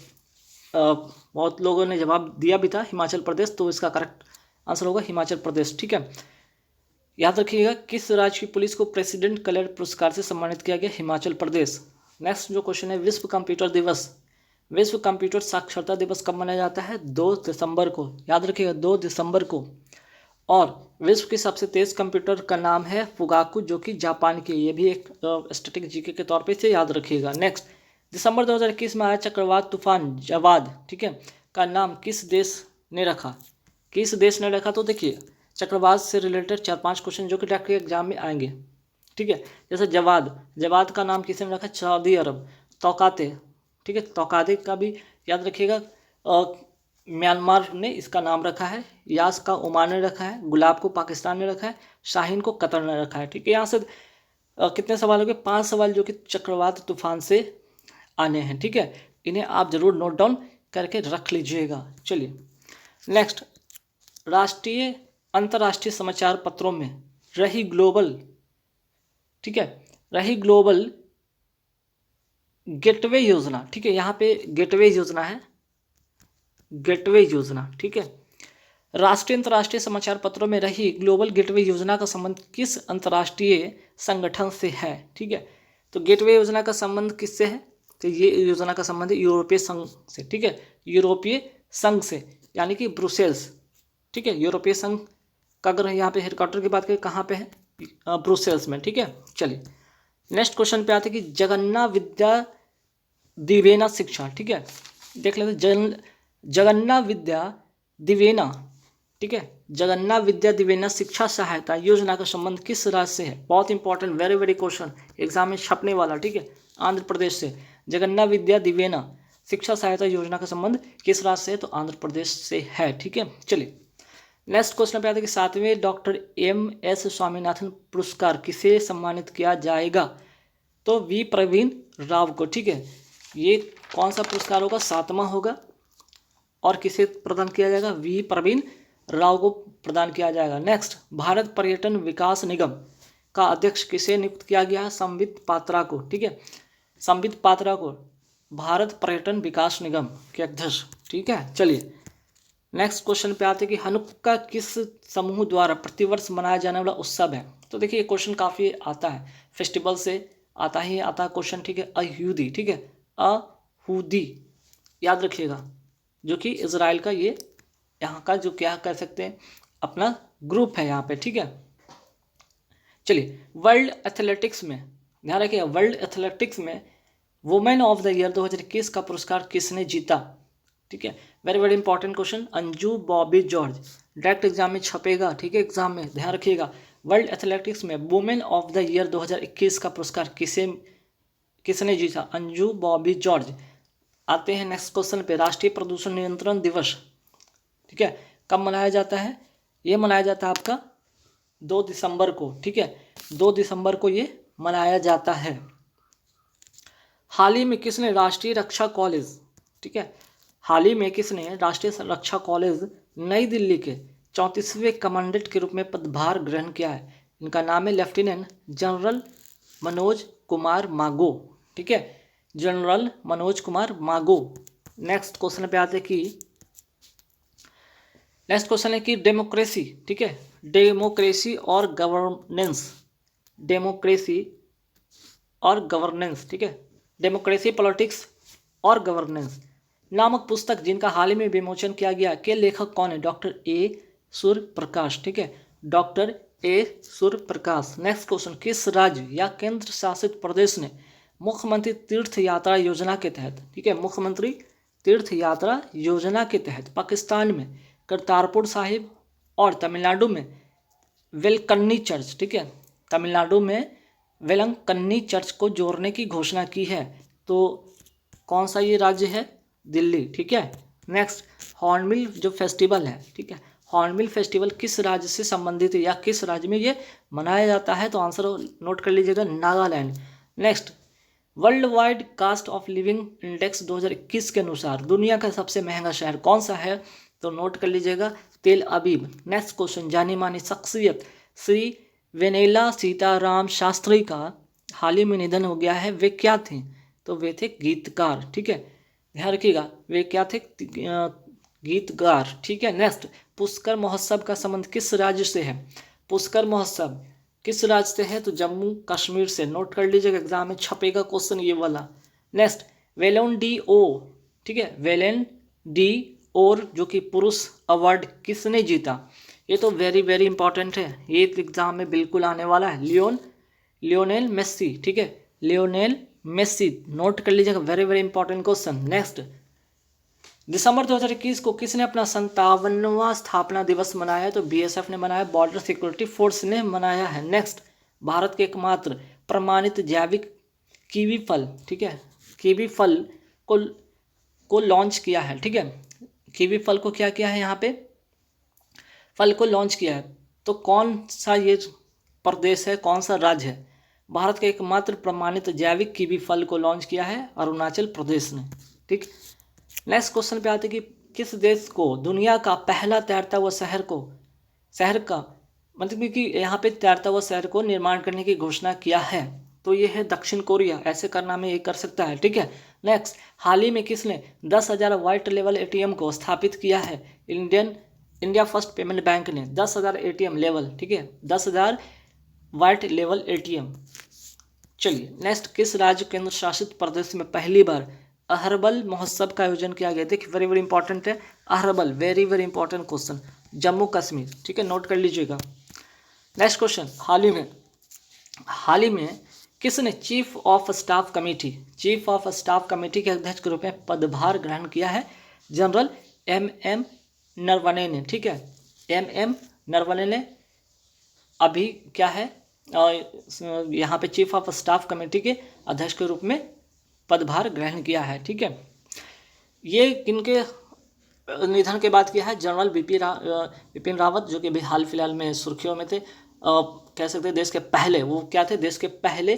बहुत लोगों ने जवाब दिया भी था, हिमाचल प्रदेश। तो इसका करेक्ट आंसर होगा हिमाचल प्रदेश, ठीक है। याद रखिएगा किस राज्य की पुलिस को प्रेसिडेंट कलर पुरस्कार से सम्मानित किया गया? हिमाचल प्रदेश। नेक्स्ट जो क्वेश्चन है, विश्व कंप्यूटर दिवस, विश्व कंप्यूटर साक्षरता दिवस कब मनाया जाता है? 2 दिसंबर को। याद रखिएगा 2 दिसंबर को। और विश्व की सबसे तेज कंप्यूटर का नाम है फुगाकू, जो कि जापान की। ये भी एक स्टैटिक जीके के तौर पे इसे याद रखिएगा। नेक्स्ट, दिसंबर 2021 में आया चक्रवात तूफान जवाद, ठीक है, का नाम किस देश ने रखा? किस देश ने रखा? तो देखिए चक्रवात से रिलेटेड 4-5 क्वेश्चन जो कि डॉक्टरी एग्जाम में आएंगे, ठीक है। जैसे जवाद का नाम किसने रखा? सऊदी अरब। तौकाते, ठीक है, तौकाते का भी याद रखिएगा म्यांमार ने इसका नाम रखा है, यास का ओमान ने रखा है, गुलाब को पाकिस्तान ने रखा है, शाहीन को कतर ने रखा है। ठीक है, यहाँ से कितने सवाल हो गए? 5 सवाल जो कि चक्रवात तूफान से आने हैं। ठीक है, इन्हें आप जरूर नोट डाउन करके रख लीजिएगा। चलिए नेक्स्ट, राष्ट्रीय अंतर्राष्ट्रीय समाचार पत्रों में रही ग्लोबल, ठीक है, रही ग्लोबल गेटवे योजना। ठीक है, यहाँ पे गेटवे योजना है, गेटवे योजना। ठीक है, राष्ट्रीय अंतर्राष्ट्रीय समाचार पत्रों में रही ग्लोबल गेटवे योजना का संबंध किस अंतर्राष्ट्रीय संगठन से है? ठीक है, तो गेटवे योजना का संबंध किससे है? तो ये योजना का संबंध यूरोपीय संघ से। ठीक है, यूरोपीय संघ से, यानी कि ब्रुसेल्स। ठीक है, यूरोपीय संघ का अगर यहाँ पे हेडक्वार्टर की बात करें कहाँ पे है? ब्रुसेल्स में। ठीक है, चलिए नेक्स्ट क्वेश्चन पे आते हैं कि जगन्ना विद्या दिवेना शिक्षा। ठीक है, देख लेते जगन्ना विद्या दिवेना। ठीक है, जगन्ना विद्या दिवेना शिक्षा सहायता योजना का संबंध किस राज्य से है? बहुत important, very very question, exam में छपने वाला। ठीक है, आंध्र प्रदेश से। जगन्ना विद्या दिवेना शिक्षा सहायता योजना का संबंध किस राज्य से है? तो आंध्र प्रदेश से है। ठीक है, चलिए नेक्स्ट क्वेश्चन पे आते हैं कि 7वें डॉक्टर MS स्वामीनाथन पुरस्कार किसे सम्मानित किया जाएगा? तो वी प्रवीण राव को। ठीक है, ये कौन सा पुरस्कार होगा? 7वां होगा। और किसे प्रदान किया जाएगा? वी प्रवीण राव को प्रदान किया जाएगा। नेक्स्ट, भारत पर्यटन विकास निगम का अध्यक्ष किसे नियुक्त किया गया है? संबित पात्रा को। ठीक है, संबित पात्रा को भारत पर्यटन विकास निगम के अध्यक्ष। ठीक है, चलिए नेक्स्ट क्वेश्चन पे आते हैं कि हनुक्का किस समूह द्वारा प्रतिवर्ष मनाया जाने वाला उत्सव है? तो देखिए ये क्वेश्चन काफ़ी आता है, फेस्टिवल से आता है क्वेश्चन। ठीक है, अहूदी। ठीक है, अहूदी याद रखिएगा, जो कि इजराइल का ये यहाँ का जो क्या कह सकते हैं अपना ग्रुप है यहाँ पे। ठीक है, चलिए वर्ल्ड एथलेटिक्स में ध्यान रखिएगा, वर्ल्ड एथलेटिक्स में वुमेन ऑफ द ईयर 2021 का पुरस्कार किसने जीता? ठीक है, very very important question, Anju Bobby George. Direct exam में छपेगा। ठीक है, एग्जाम में ध्यान रखिएगा, वर्ल्ड एथलेटिक्स में वुमेन ऑफ द ईयर 2021 का पुरस्कार किसने जीता? अंजू बॉबी जॉर्ज। आते हैं नेक्स्ट क्वेश्चन पे, राष्ट्रीय प्रदूषण नियंत्रण दिवस, ठीक है, कब मनाया जाता है? ये मनाया जाता है आपका 2 दिसंबर को। ठीक है, 2 दिसंबर को ये मनाया जाता है। हाल ही में किसने राष्ट्रीय रक्षा कॉलेज, ठीक है, हाल ही में किसने राष्ट्रीय रक्षा कॉलेज नई दिल्ली के 34वें कमांडेंट के रूप में पदभार ग्रहण किया है? इनका नाम है लेफ्टिनेंट जनरल मनोज कुमार मागो। ठीक है, जनरल मनोज कुमार मागो। नेक्स्ट क्वेश्चन पे आते कि नेक्स्ट क्वेश्चन है कि डेमोक्रेसी, ठीक है, डेमोक्रेसी और गवर्नेंस, डेमोक्रेसी और गवर्नेंस, ठीक है, डेमोक्रेसी पॉलिटिक्स और गवर्नेंस नामक पुस्तक जिनका हाल ही में विमोचन किया गया के लेखक कौन है? Doctor A Surya Prakash. ठीक है, doctor A Surya Prakash. Next question, किस राज्य या केंद्र शासित प्रदेश ने मुख्यमंत्री तीर्थ यात्रा योजना के तहत, ठीक है, मुख्यमंत्री तीर्थ यात्रा योजना के तहत पाकिस्तान में करतारपुर साहिब और तमिलनाडु में वेलकन्नी चर्च, ठीक है, तमिलनाडु में वेलंकन्नी चर्च को जोड़ने की घोषणा की है? तो कौन सा ये राज्य है? दिल्ली। ठीक है, नेक्स्ट, हॉर्नबिल जो फेस्टिवल है, ठीक है, हॉर्नबिल फेस्टिवल किस राज्य से संबंधित है या किस राज्य में ये मनाया जाता है? तो आंसर नोट कर लीजिएगा, Nagaland. Next, world wide cost of living index 2021 के अनुसार दुनिया का सबसे महंगा शहर कौन सा है? तो नोट कर लीजिएगा, तेल अबीब। नेक्स्ट क्वेश्चन, जानी मानी शख्सियत श्री वेनेला सीताराम शास्त्री का हाल ही में निधन हो गया है, वे क्या थे? तो वे थे गीतकार। ठीक है, ध्यान रखिएगा, वे क्या थे? गीतकार। ठीक है, नेक्स्ट, पुष्कर महोत्सव का संबंध किस राज्य से है? पुष्कर महोत्सव किस राज्य से है? तो जम्मू कश्मीर से। नोट कर लीजिएगा, एग्जाम में छपेगा क्वेश्चन ये वाला। नेक्स्ट, वेलोन डी ओ, ठीक है, वेलेन डी और जो कि पुरुष अवार्ड किसने जीता? ये तो वेरी वेरी इंपॉर्टेंट है, ये एग्जाम में बिल्कुल आने वाला है, लियोनेल मेस्सी। ठीक है, लियोनेल मेस्सी। नोट कर लीजिएगा, very very important question. Next, दिसंबर 2021 को किसने अपना 57वां स्थापना दिवस मनाया है? तो BSF ने मनाया, बॉर्डर सिक्योरिटी फोर्स ने मनाया है। नेक्स्ट, भारत के एकमात्र प्रमाणित जैविक कीवी फल, ठीक है, कीवी फल को लॉन्च किया है। ठीक है, कीवी फल को क्या किया है यहाँ पे, फल को लॉन्च किया है। तो कौन सा ये प्रदेश है, कौन सा राज्य है? भारत के एकमात्र प्रमाणित जैविक कीवी फल को लॉन्च किया है अरुणाचल प्रदेश ने। ठीक, नेक्स्ट क्वेश्चन पे आते हैं कि किस देश को दुनिया का पहला तैरता हुआ शहर का मतलब कि यहाँ पे तैरता हुआ शहर को निर्माण करने की घोषणा किया है? तो ये है दक्षिण कोरिया। ऐसे करना में ये कर सकता है। ठीक है, नेक्स्ट, हाल ही में किसने 10,000 वाइट लेवल एटीएम को स्थापित किया है? इंडिया फर्स्ट पेमेंट बैंक ने 10,000 एटीएम लेवल, ठीक है, 10,000 वाइट लेवल एटीएम। चलिए नेक्स्ट, किस राज्य केंद्र शासित प्रदेश में पहली बार अहरबल महोत्सव का आयोजन किया गया? देखिए वेरी वेरी इंपॉर्टेंट है Aharbal, very very important question. Jammu Kashmir. ठीक है, नोट कर लीजिएगा। नेक्स्ट क्वेश्चन, हाल ही में किसने चीफ ऑफ स्टाफ कमेटी के अध्यक्ष के रूप में पदभार ग्रहण किया है? जनरल एम नरवणे ने। ठीक है, एम नरवणे ने अभी क्या है यहाँ पे चीफ ऑफ स्टाफ कमेटी के अध्यक्ष के रूप में पदभार ग्रहण किया है। ठीक है, ये किनके निधन के बाद किया है? जनरल बिपिन रावत, जो कि अभी हाल फिलहाल में सुर्खियों में थे। कह सकते हैं देश के पहले, वो क्या थे, देश के पहले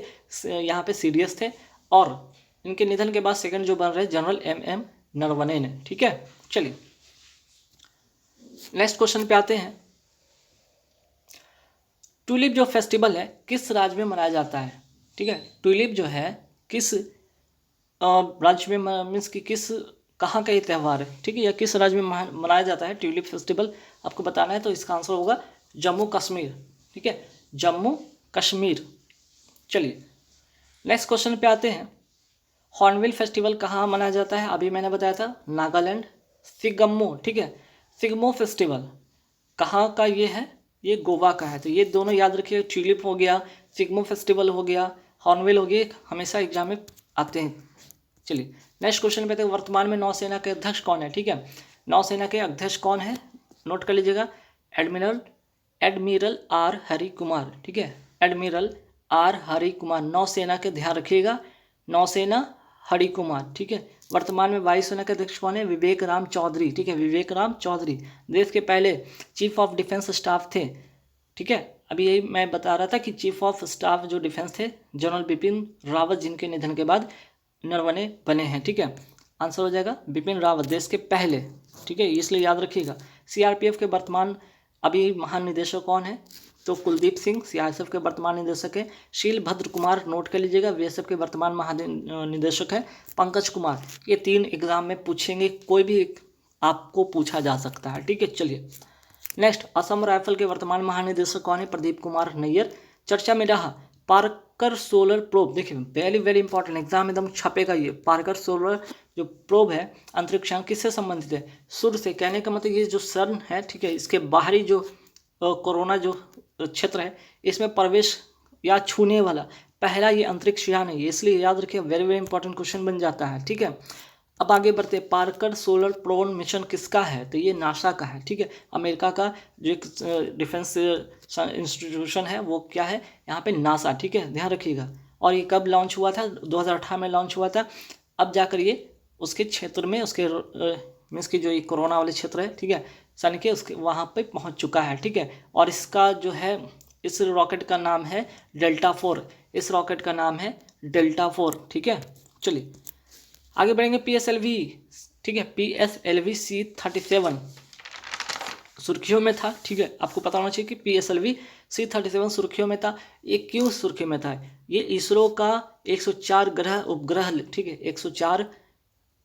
यहाँ पे सीडीएस थे। और इनके निधन के बाद सेकंड जो बन रहे जनरल एम नरवणे ने। ठीक है, चलिए नेक्स्ट क्वेश्चन पे आते हैं। ट्यूलिप जो फेस्टिवल है किस राज्य में मनाया जाता है? ठीक है, ट्यूलिप जो है किस राज्य में मीन्स कि किस कहाँ का ये त्यौहार है? ठीक है, या किस राज्य में मनाया जाता है ट्यूलिप फेस्टिवल, आपको बताना है। तो इसका आंसर होगा जम्मू कश्मीर। ठीक है, जम्मू कश्मीर। चलिए नेक्स्ट क्वेश्चन पे आते हैं। हॉर्नबिल फेस्टिवल कहाँ मनाया जाता है? अभी मैंने बताया था नागालैंड, सिगमो। ठीक है, सिगमो फेस्टिवल कहाँ का ये है? ये गोवा का है। तो ये दोनों याद रखिए, ट्यूलिप हो गया, सिगमो फेस्टिवल हो गया, हॉर्नबिल हो गया, हमेशा एग्जाम में आते हैं। चलिए नेक्स्ट क्वेश्चन पे आते हैं। वर्तमान में नौसेना के अध्यक्ष कौन है? ठीक है, नौसेना के अध्यक्ष कौन है? नोट कर लीजिएगा, एडमिरल आर हरि कुमार। ठीक है, एडमिरल आर हरि कुमार, नौसेना के, ध्यान रखिएगा, नौसेना हरि कुमार। ठीक है, वर्तमान में वायुसेना के अध्यक्ष कौन है? विवेक राम चौधरी। ठीक है, विवेक राम चौधरी देश के पहले चीफ ऑफ डिफेंस स्टाफ थे। ठीक है, अभी यही मैं बता रहा था कि चीफ ऑफ स्टाफ जो डिफेंस थे जनरल बिपिन रावत, जिनके निधन के बाद नरवणे बने हैं। ठीक है, आंसर हो जाएगा बिपिन रावत, देश के पहले। ठीक है, इसलिए याद रखिएगा। सीआरपीएफ के वर्तमान अभी महानिदेशक कौन है? तो कुलदीप सिंह सीआरपीएफ के वर्तमान निदेशक है। शीलभद्र कुमार, नोट कर लीजिएगा, बीएसएफ के वर्तमान महानिदेशक है। पंकज कुमार। ये 3 एग्जाम में पूछेंगे, कोई भी आपको पूछा जा सकता है। ठीक है, चलिए नेक्स्ट, असम राइफल के वर्तमान महानिदेशक कौन है? प्रदीप कुमार नैयर। चर्चा में रहा पार्कर सोलर प्रोब। देखिए वेरी वेरी इंपॉर्टेंट, एग्जाम एकदम छपेगा ये। पार्कर सोलर जो प्रोब है अंतरिक्षयान, किससे संबंधित है? सूर्य से। कहने का मतलब ये जो सन है, ठीक है, इसके बाहरी जो कोरोना जो क्षेत्र है, इसमें प्रवेश या छूने वाला पहला ये अंतरिक्ष यान है, इसलिए याद रखिए, वेरी वेरी इंपॉर्टेंट क्वेश्चन बन जाता है। ठीक है, अब आगे बढ़ते हैं। पार्कर सोलर प्रोब मिशन किसका है? तो ये नासा का है। ठीक है, अमेरिका का जो एक डिफेंस इंस्टीट्यूशन है वो क्या है यहाँ पे? नासा। ठीक है, ध्यान रखिएगा। और ये कब लॉन्च हुआ था? 2018 में लॉन्च हुआ था। अब जाकर ये उसके क्षेत्र में, उसके मीन्स की जो ये कोरोना वाले क्षेत्र है, ठीक है, सन के, उसके वहाँ पे पहुँच चुका है। ठीक है, और इसका जो है, इस रॉकेट का नाम है डेल्टा 4। इस रॉकेट का नाम है डेल्टा 4। ठीक है, चलिए आगे बढ़ेंगे। PSLV, ठीक है, PSLV C-37 सुर्खियों में था। ठीक है, आपको पता होना चाहिए कि PSLV C-37 सुर्खियों में था। ये क्यों सुर्खियों में था? ये इसरो का 104 ग्रह उपग्रह, ठीक है, 104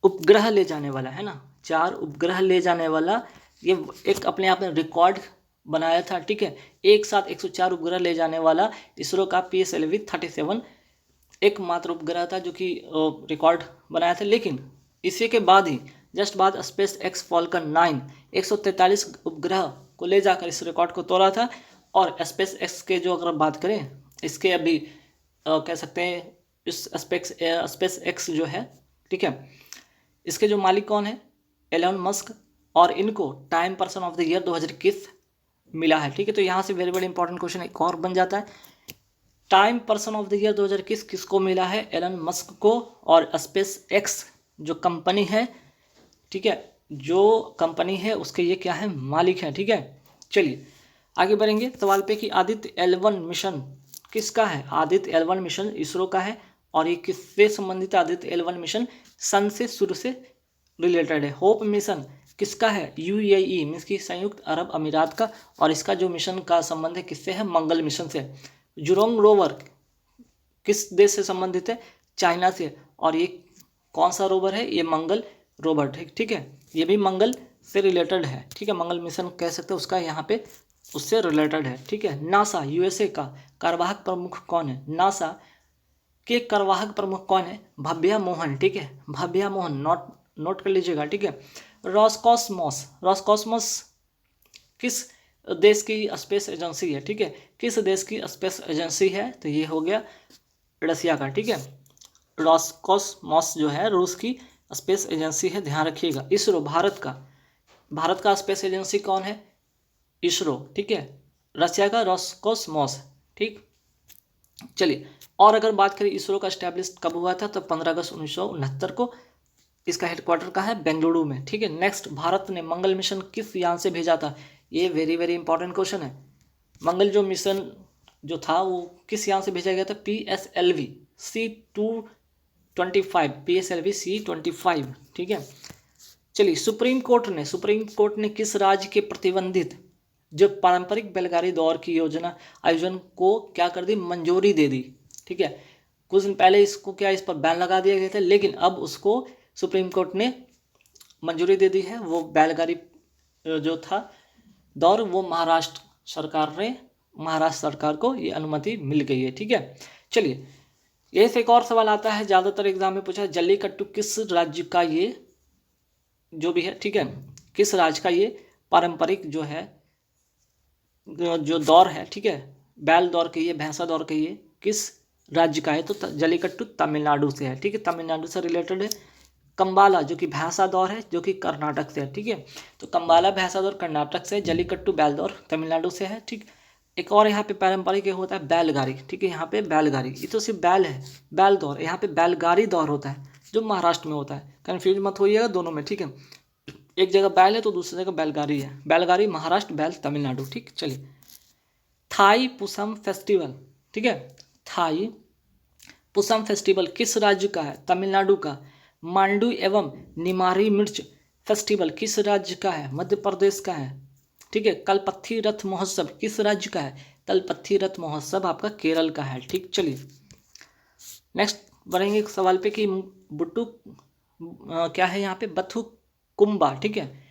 उपग्रह ले जाने वाला है ना, 4 उपग्रह ले जाने वाला, ये एक अपने आप में रिकॉर्ड बनाया था। ठीक है, एक साथ 104 उपग्रह ले जाने वाला इसरो का PSLV 37 एकमात्र उपग्रह था जो कि रिकॉर्ड बनाया था। लेकिन इसी के बाद ही जस्ट बाद स्पेस एक्स फॉल्कन 9 143 उपग्रह को ले जाकर इस रिकॉर्ड को तोड़ा था। और स्पेस एक्स के जो अगर बात करें, इसके अभी कह सकते हैं इस स्पेस एक्स जो है, ठीक है, इसके जो मालिक कौन है? Elon Musk. और इनको Time person of the year 2021 मिला है। ठीक है, तो यहाँ से वेरी वेरी इंपॉर्टेंट क्वेश्चन एक और बन जाता है। Time person of the year 2021 किसको मिला है? एलन मस्क को। और स्पेस एक्स जो कंपनी है, ठीक है, जो कंपनी है उसके ये क्या है, मालिक है। ठीक है, चलिए आगे बढ़ेंगे सवाल पे कि आदित्य L1 मिशन किसका है। आदित्य L1 मिशन इसरो का है और ये किससे संबंधित है। आदित्य L1 मिशन सन से शुरू से रिलेटेड है। होप मिशन किसका है, UAE मीन्स की संयुक्त अरब अमीरात का, और इसका जो मिशन का संबंध है किससे है, मंगल मिशन से। जुरोंग रोवर किस देश से संबंधित है, चाइना से, और ये कौन सा रोवर है, ये मंगल रोवर। ठीक है, ये भी मंगल से रिलेटेड है। ठीक है, मंगल मिशन कह सकते हैं उसका यहाँ पे उससे रिलेटेड है। ठीक है, नासा USA का कार्यवाहक प्रमुख कौन है, नासा के कार्यवाहक प्रमुख कौन है, भव्या मोहन। ठीक है, भव्या मोहन, नोट कर लीजिएगा। ठीक है, रॉसकॉस्मोस किस देश की स्पेस एजेंसी है। ठीक है, किस देश की स्पेस एजेंसी है, तो ये हो गया रसिया का। ठीक है, रॉसकॉस्मोस जो है रूस की स्पेस एजेंसी है, ध्यान रखिएगा। इसरो भारत का स्पेस एजेंसी कौन है, इसरो। ठीक है, रशिया का रॉसकॉस्मोस। ठीक, चलिए और अगर बात करें इसरो का स्टैब्लिश कब हुआ था, तो 15 अगस्त 1969 को। इसका हेडक्वार्टर कहाँ है, बेंगलुरु में। ठीक है, नेक्स्ट, भारत ने मंगल मिशन किस यान से भेजा था, ये वेरी वेरी इंपॉर्टेंट क्वेश्चन है। मंगल जो मिशन जो था वो किस यान से भेजा गया था, PSLV C225, PSLV C25। ठीक है, चलिए सुप्रीम कोर्ट ने किस राज्य के प्रतिबंधित जो पारंपरिक बैलगाड़ी दौड़ की आयोजन को क्या कर दी, मंजूरी दे दी। ठीक है, कुछ दिन पहले इसको क्या इस पर बैन लगा दिया गया था, लेकिन अब उसको सुप्रीम कोर्ट ने मंजूरी दे दी है। वो बैलगाड़ी जो था दौर, वो महाराष्ट्र सरकार को ये अनुमति मिल गई है। ठीक है, चलिए यही से एक और सवाल आता है, ज़्यादातर एग्जाम में पूछा है, जल्लीकट्टू किस राज्य का ये जो भी है। ठीक है, किस राज्य का ये पारंपरिक जो है जो दौर है। ठीक है, बैल दौर के ये, भैंसा दौर के ये किस राज्य का है, तो जल्लीकट्टू तमिलनाडु से है। ठीक है, तमिलनाडु से रिलेटेड है। कंबाला जो कि भैंसा दौर है, जो कि कर्नाटक से है। ठीक है, तो कंबाला भैंसा दौर कर्नाटक से, जल्लीकट्टू बैल दौर तमिलनाडु से है। ठीक, एक और यहाँ पे पारंपरिक होता है बैलगाड़ी। ठीक है, यहाँ पे बैलगाड़ी, ये तो सिर्फ बैल है, बैल दौर, यहाँ पे बैलगाड़ी दौर होता है जो महाराष्ट्र में होता है। कन्फ्यूज मत होइएगा दोनों में। ठीक है, एक जगह बैल है तो दूसरी जगह बैलगाड़ी है। बैलगाड़ी महाराष्ट्र, बैल तमिलनाडु। ठीक, चलिए थाई पुसम फेस्टिवल। ठीक है, थाई पुसम फेस्टिवल किस राज्य का है, तमिलनाडु का। मांडू एवं निमारी मिर्च फेस्टिवल किस राज्य का है, मध्य प्रदेश का है। ठीक है, कलपत्थी रथ महोत्सव किस राज्य का है, कलपत्थी रथ महोत्सव आपका केरल का है। ठीक, चलिए नेक्स्ट बढ़ेंगे एक सवाल पे कि बुट्टू क्या है यहाँ पे, बथुकुम्बा। ठीक है,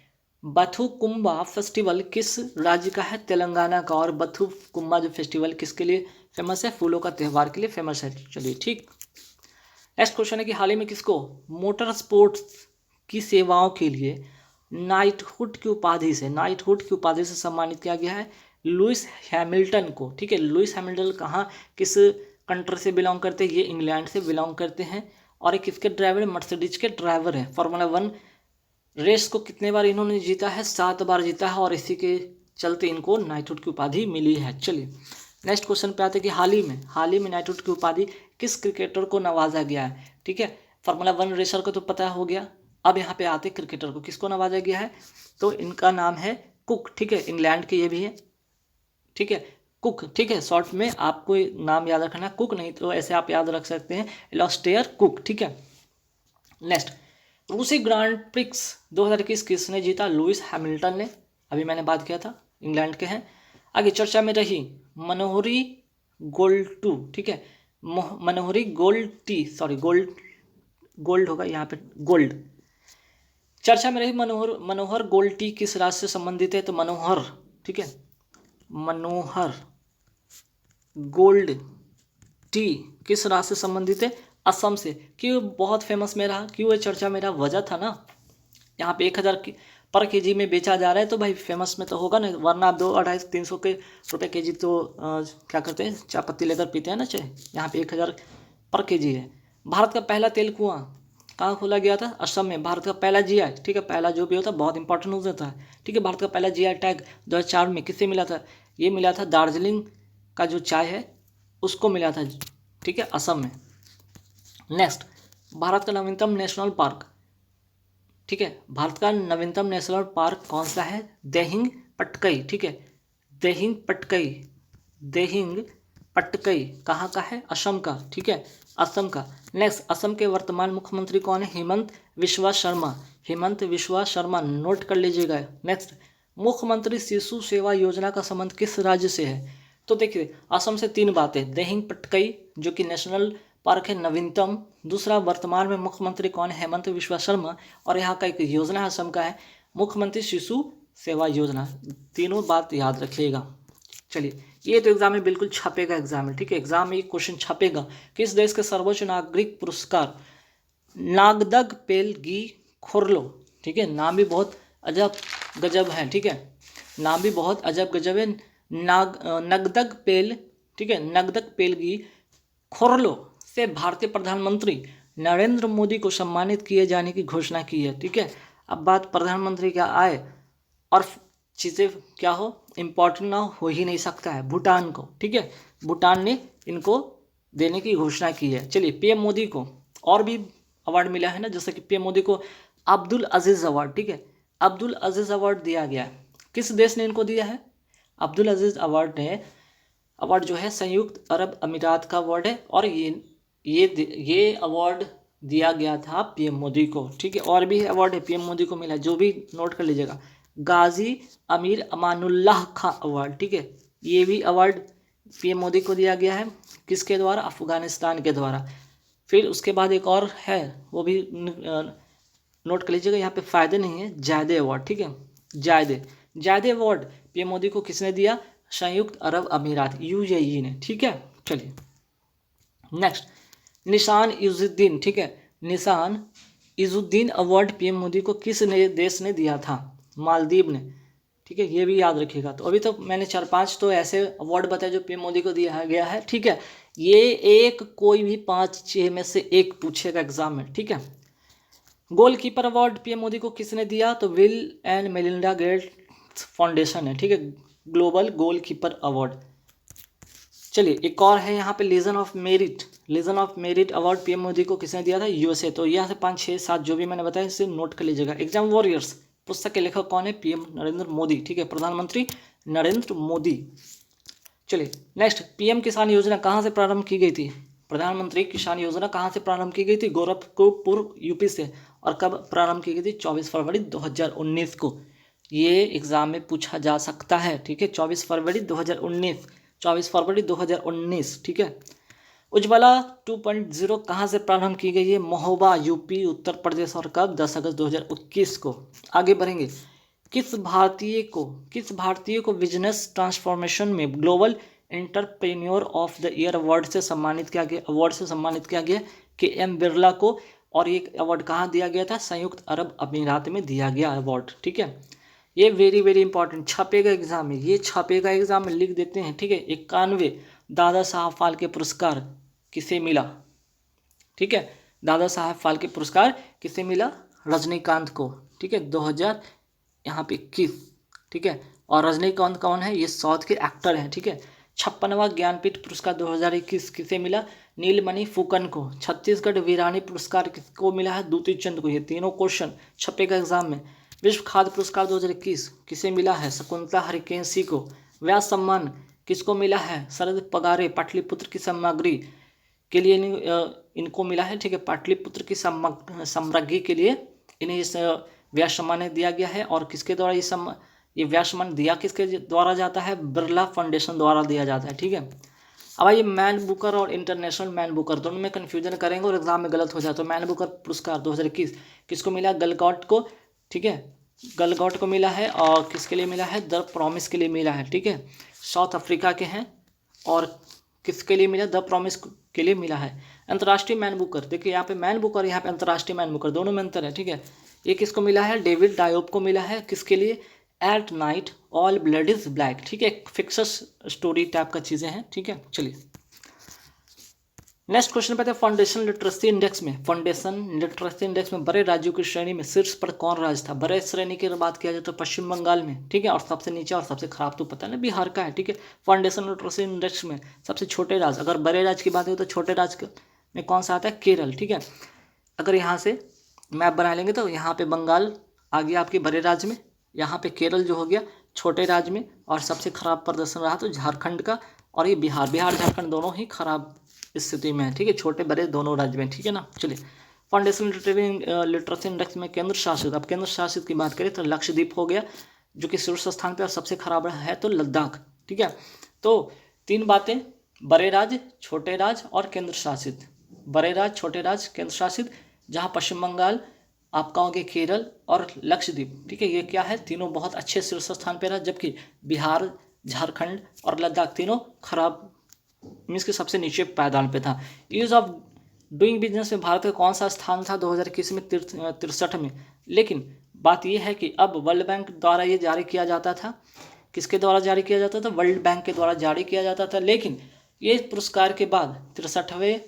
बथुकुम्बा फेस्टिवल किस राज्य का है, तेलंगाना का। और बथुकुम्बा जो फेस्टिवल किसके लिए फेमस है, फूलों का त्यौहार के लिए फेमस है। चलिए ठीक, नेक्स्ट क्वेश्चन है कि हाल ही में किसको मोटर स्पोर्ट्स की सेवाओं के लिए नाइटहुड की उपाधि से सम्मानित किया गया है, लुइस हैमिल्टन को। ठीक है, लुइस हैमिल्टन कहाँ किस कंट्री से बिलोंग करते हैं, ये इंग्लैंड से बिलोंग करते हैं। और एक किसके ड्राइवर, मर्सिडीज के ड्राइवर है। फार्मूला 1 रेस को कितने बार इन्होंने जीता है, 7 बार जीता है, और इसी के चलते इनको नाइटहुड की उपाधि मिली है। चलिए नेक्स्ट क्वेश्चन पे आते हैं कि हाल ही में नाइटहुड की उपाधि किस क्रिकेटर को नवाजा गया है। ठीक है, फार्मूला 1 रेसर को तो पता हो गया, अब यहाँ पे आते क्रिकेटर को किसको नवाजा गया है, तो इनका नाम है कुक। ठीक है, इंग्लैंड के ये भी है। ठीक है, कुक। ठीक है, शॉर्ट में आपको नाम याद रखना, कुक, नहीं तो ऐसे आप याद रख सकते हैं, एलास्टेयर कुक। ठीक है, नेक्स्ट, रूसी ग्रांड प्रिक्स 2021 किसने जीता, लुइस हैमिल्टन ने। अभी मैंने बात किया था, इंग्लैंड के हैं। आगे चर्चा में रही मनोहरी गोल्टू। ठीक है, मनोहरी गोल्ड होगा यहाँ पे, गोल्ड। चर्चा में रही मनोहर गोल्ड टी किस राज्य से संबंधित है, तो मनोहर। ठीक है, मनोहर गोल्ड टी किस राज्य से संबंधित है, असम से। क्यों बहुत फेमस में रहा, क्यों ये चर्चा में रहा, वजह था ना, यहाँ पे 1000 पर केजी में बेचा जा रहा है, तो भाई फेमस में तो होगा ना, वरना आप 200-250-300 के रुपये केजी तो क्या करते हैं, चाय पत्ती लेकर पीते हैं ना चाय। यहाँ पे 1000 पर केजी है। भारत का पहला तेल कुआं कहाँ खोला गया था, असम में। भारत का पहला GI, ठीक है, पहला जो भी होता है बहुत इंपॉर्टेंट हो जाता है। ठीक है, भारत का पहला GI टैग 2004 में किससे मिला था, ये मिला था दार्जिलिंग का जो चाय है उसको मिला था। ठीक है, असम में। नेक्स्ट, भारत का नवीनतम नेशनल पार्क ठीक है। भारत का नवीनतम नेशनल पार्क कौन सा है? देहिंग पटकई, ठीक है। देहिंग पटकई, देहिंग पटकई कहाँ का है? असम का, ठीक है, असम का। नेक्स्ट, असम के वर्तमान मुख्यमंत्री कौन है? हेमंत विश्वा शर्मा, हेमंत विश्वा शर्मा, नोट कर लीजिएगा। नेक्स्ट, मुख्यमंत्री शिशु सेवा योजना का संबंध किस राज्य से है? तो देखिए, असम से 3 बातें, देहिंग पटकई जो कि नेशनल पार्क है नवीनतम, दूसरा वर्तमान में मुख्यमंत्री कौन है? हेमंत विश्वा शर्मा, और यहाँ का एक योजना है असम का है मुख्यमंत्री शिशु सेवा योजना। तीनों बात याद रखिएगा। चलिए, ये तो एग्जाम में बिल्कुल छपेगा, एग्जाम में, ठीक है, एग्जाम में ये क्वेश्चन छपेगा। किस देश के सर्वोच्च नागरिक पुरस्कार नागदग पेलगी खुरलो, ठीक है, नाम भी बहुत अजब गजब है, ठीक है, नाम भी बहुत अजब गजब है। नगदग पेल, ठीक है, नगदग पेलगी खुरलो से भारतीय प्रधानमंत्री नरेंद्र मोदी को सम्मानित किए जाने की घोषणा की है, ठीक है। अब बात प्रधानमंत्री क्या आए और चीज़ें क्या हो, इम्पोर्टेंट ना हो ही नहीं सकता है, भूटान को, ठीक है, भूटान ने इनको देने की घोषणा की है। चलिए, पीएम मोदी को और भी अवार्ड मिला है ना, जैसे कि पीएम मोदी को अब्दुल अजीज़ अवार्ड, ठीक है, अब्दुल अजीज़ अवार्ड दिया गया है। किस देश ने इनको दिया है? अब्दुल अजीज़ अवार्ड जो है संयुक्त अरब अमीरात का अवार्ड है, और ये अवार्ड दिया गया था पीएम मोदी को, ठीक है। और भी अवार्ड है पीएम मोदी को मिला, जो भी नोट कर लीजिएगा। गाजी अमीर अमानुल्लाह खां अवार्ड, ठीक है, ये भी अवार्ड पीएम मोदी को दिया गया है, किसके द्वारा? अफगानिस्तान के द्वारा। फिर उसके बाद एक और है, वो भी नोट कर लीजिएगा, यहाँ पे फ़ायदे नहीं है, जायदे अवार्ड, ठीक है, जायदे अवार्ड पीएम मोदी को किसने दिया? संयुक्त अरब अमीरात, यूएई ने, ठीक है। चलिए, नेक्स्ट, निशान इजुद्दीन, ठीक है, निशान इजुद्दीन अवार्ड पीएम मोदी को किस देश ने दिया था? मालदीव ने, ठीक है, ये भी याद रखिएगा। तो अभी तो मैंने 4-5 तो ऐसे अवार्ड बताए जो पीएम मोदी को दिया गया है, ठीक है। ये एक कोई भी 5-6 में से एक पूछेगा एग्जाम में, ठीक है। गोलकीपर अवार्ड पीएम मोदी को किसने दिया? तो bill and Melinda Gates foundation है, ठीक है, ग्लोबल गोलकीपर अवार्ड। चलिए, एक और है यहाँ पे Legion of Merit award PM Modi को किसने दिया था? यूएसए। तो यहाँ से 5-6-7 जो भी मैंने बताया इसे नोट कर लीजिएगा। एग्जाम वॉरियर्स पुस्तक के लेखक कौन है? पीएम नरेंद्र मोदी, ठीक है, प्रधानमंत्री नरेंद्र मोदी। चलिए, नेक्स्ट, पीएम किसान योजना कहाँ से प्रारंभ की गई थी? प्रधानमंत्री किसान योजना कहाँ से प्रारंभ की गई थी? गोरखपुर यूपी से। और कब प्रारंभ की गई थी? 24 फरवरी 2019 को। ये एग्जाम में पूछा जा सकता है, ठीक है, 24 फरवरी 2019, ठीक है। उज्ज्वला 2.0 कहाँ से प्रारंभ की गई है? महोबा, यूपी, उत्तर प्रदेश। और कब? 10 अगस्त 2021 को। आगे बढ़ेंगे, किस भारतीय को बिजनेस ट्रांसफॉर्मेशन में global entrepreneur of the year award से सम्मानित किया गया? के एम बिरला को। और ये अवार्ड कहाँ दिया गया था? संयुक्त अरब अमीरात में दिया गया अवार्ड, ठीक है। ये वेरी वेरी इंपॉर्टेंट, छपेगा एग्जाम में, लिख देते हैं, ठीक है। 91 दादा साहब फाल्के पुरस्कार किसे मिला? ठीक है, दादा साहब फाल्के पुरस्कार किसे मिला? रजनीकांत को, ठीक है, 2000 यहाँ पे 21, ठीक है। और रजनीकांत कौन है? ये साउथ के एक्टर हैं, ठीक है। 56वां ज्ञानपीठ पुरस्कार 2021 किसे मिला? नीलमणि फुकन को। छत्तीसगढ़ वीरानी पुरस्कार किसको मिला है? दूती चंद को। ये तीनों क्वेश्चन छपेगा एग्जाम में। विश्व खाद्य पुरस्कार 2021 किसे मिला है? शकुंतला हरिकेंसी को। व्यास सम्मान किसको मिला है? शरद पगारे। पाटलिपुत्र की सामग्री के लिए इनको मिला है, ठीक है, पाटलिपुत्र की साम्राज्ञी के लिए इन्हें इस व्यास सम्मान दिया गया है। और किसके द्वारा ये व्यास सम्मान दिया किसके द्वारा जाता है? बिरला फाउंडेशन द्वारा दिया जाता है, ठीक है। अब ये मैन बुकर और इंटरनेशनल मैन बुकर दोनों में कन्फ्यूजन करेंगे और एग्जाम में गलत हो जाए। तो मैन बुकर पुरस्कार 2021 किसको मिला? गलगॉट को, ठीक है, गलगॉट को मिला है। और किसके लिए मिला है? द प्रॉमिस के लिए मिला है, ठीक है, साउथ अफ्रीका के हैं। और किसके लिए मिला? द प्रॉमिस के लिए मिला है। अंतर्राष्ट्रीय मैन बुकर, देखिए यहाँ पे मैन बुकर और यहाँ पे अंतर्राष्ट्रीय मैन बुकर दोनों में अंतर है, ठीक है। ये किसको मिला है? डेविड डायोप को मिला है। किसके लिए? At night all blood is black, ठीक है, फिक्सस स्टोरी टाइप का चीज़ें हैं, ठीक है। चलिए, नेक्स्ट क्वेश्चन पे आते हैं फाउंडेशन लिटरेसी इंडेक्स में बड़े राज्यों की श्रेणी में शीर्ष पर कौन राज्य था? बड़े श्रेणी की बात किया जाए तो पश्चिम बंगाल में, ठीक है। और सबसे नीचे और सबसे खराब तो पता नहीं बिहार का है, ठीक है। फाउंडेशन लिटरेसी इंडेक्स में सबसे छोटे राज्य, अगर बड़े राज्य की बात हो तो छोटे राज्य में कौन सा आता है? केरल, ठीक है। अगर यहाँ से मैप बना लेंगे तो यहाँ पे बंगाल आ गया आपके बड़े राज्य में, यहाँ पे केरल जो हो गया छोटे राज्य में, और सबसे खराब प्रदर्शन रहा तो झारखंड का, और ये बिहार झारखंड दोनों ही खराब स्थिति में है, ठीक है, छोटे बड़े दोनों राज्य में, ठीक है ना। चलिए, फाउंडेशन लिटरेसी इंडेक्स में केंद्र शासित, अब केंद्र शासित की बात करें तो लक्षद्वीप हो गया जो कि शीर्ष स्थान पे, और सबसे खराब है तो लद्दाख, ठीक है। तो 3 बातें, बड़े राज्य, छोटे राज्य और केंद्र शासित, बड़े राज्य, छोटे राज्य, केंद्र शासित, जहाँ पश्चिम बंगाल, आपका हो गया केरल और लक्षद्वीप, ठीक है, ये क्या है, तीनों बहुत अच्छे शीर्ष स्थान पे रहा, जबकि बिहार, झारखंड और लद्दाख तीनों खराब, मीन्स के सबसे नीचे पायदान पे था। ईज ऑफ डूइंग बिजनेस में भारत का कौन सा स्थान था 2021 में, 63 में। लेकिन बात यह है कि अब वर्ल्ड बैंक द्वारा ये जारी किया जाता था, किसके द्वारा जारी किया जाता था, वर्ल्ड बैंक के द्वारा जारी किया जाता था, लेकिन ये पुरस्कार के बाद 63वें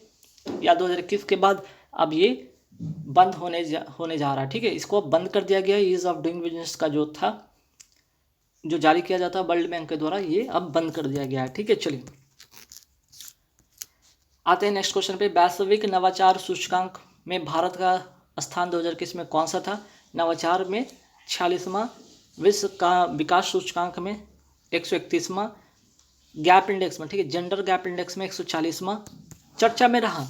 या 2021 के बाद अब ये बंद होने जा रहा है, ठीक है, इसको अब बंद कर दिया गया। ईज ऑफ डूइंग बिजनेस का जो था, जो जारी किया जाता है वर्ल्ड बैंक के द्वारा, ये अब बंद कर दिया गया है, ठीक है। चलिए आते हैं नेक्स्ट क्वेश्चन पे। वैश्विक नवाचार सूचकांक में भारत का स्थान 2021 में कौन सा था, नवाचार में 46वां, विश्व का विकास सूचकांक में 131वां, गैप इंडेक्स में, ठीक है, जेंडर गैप इंडेक्स में 140वां चर्चा में रहा,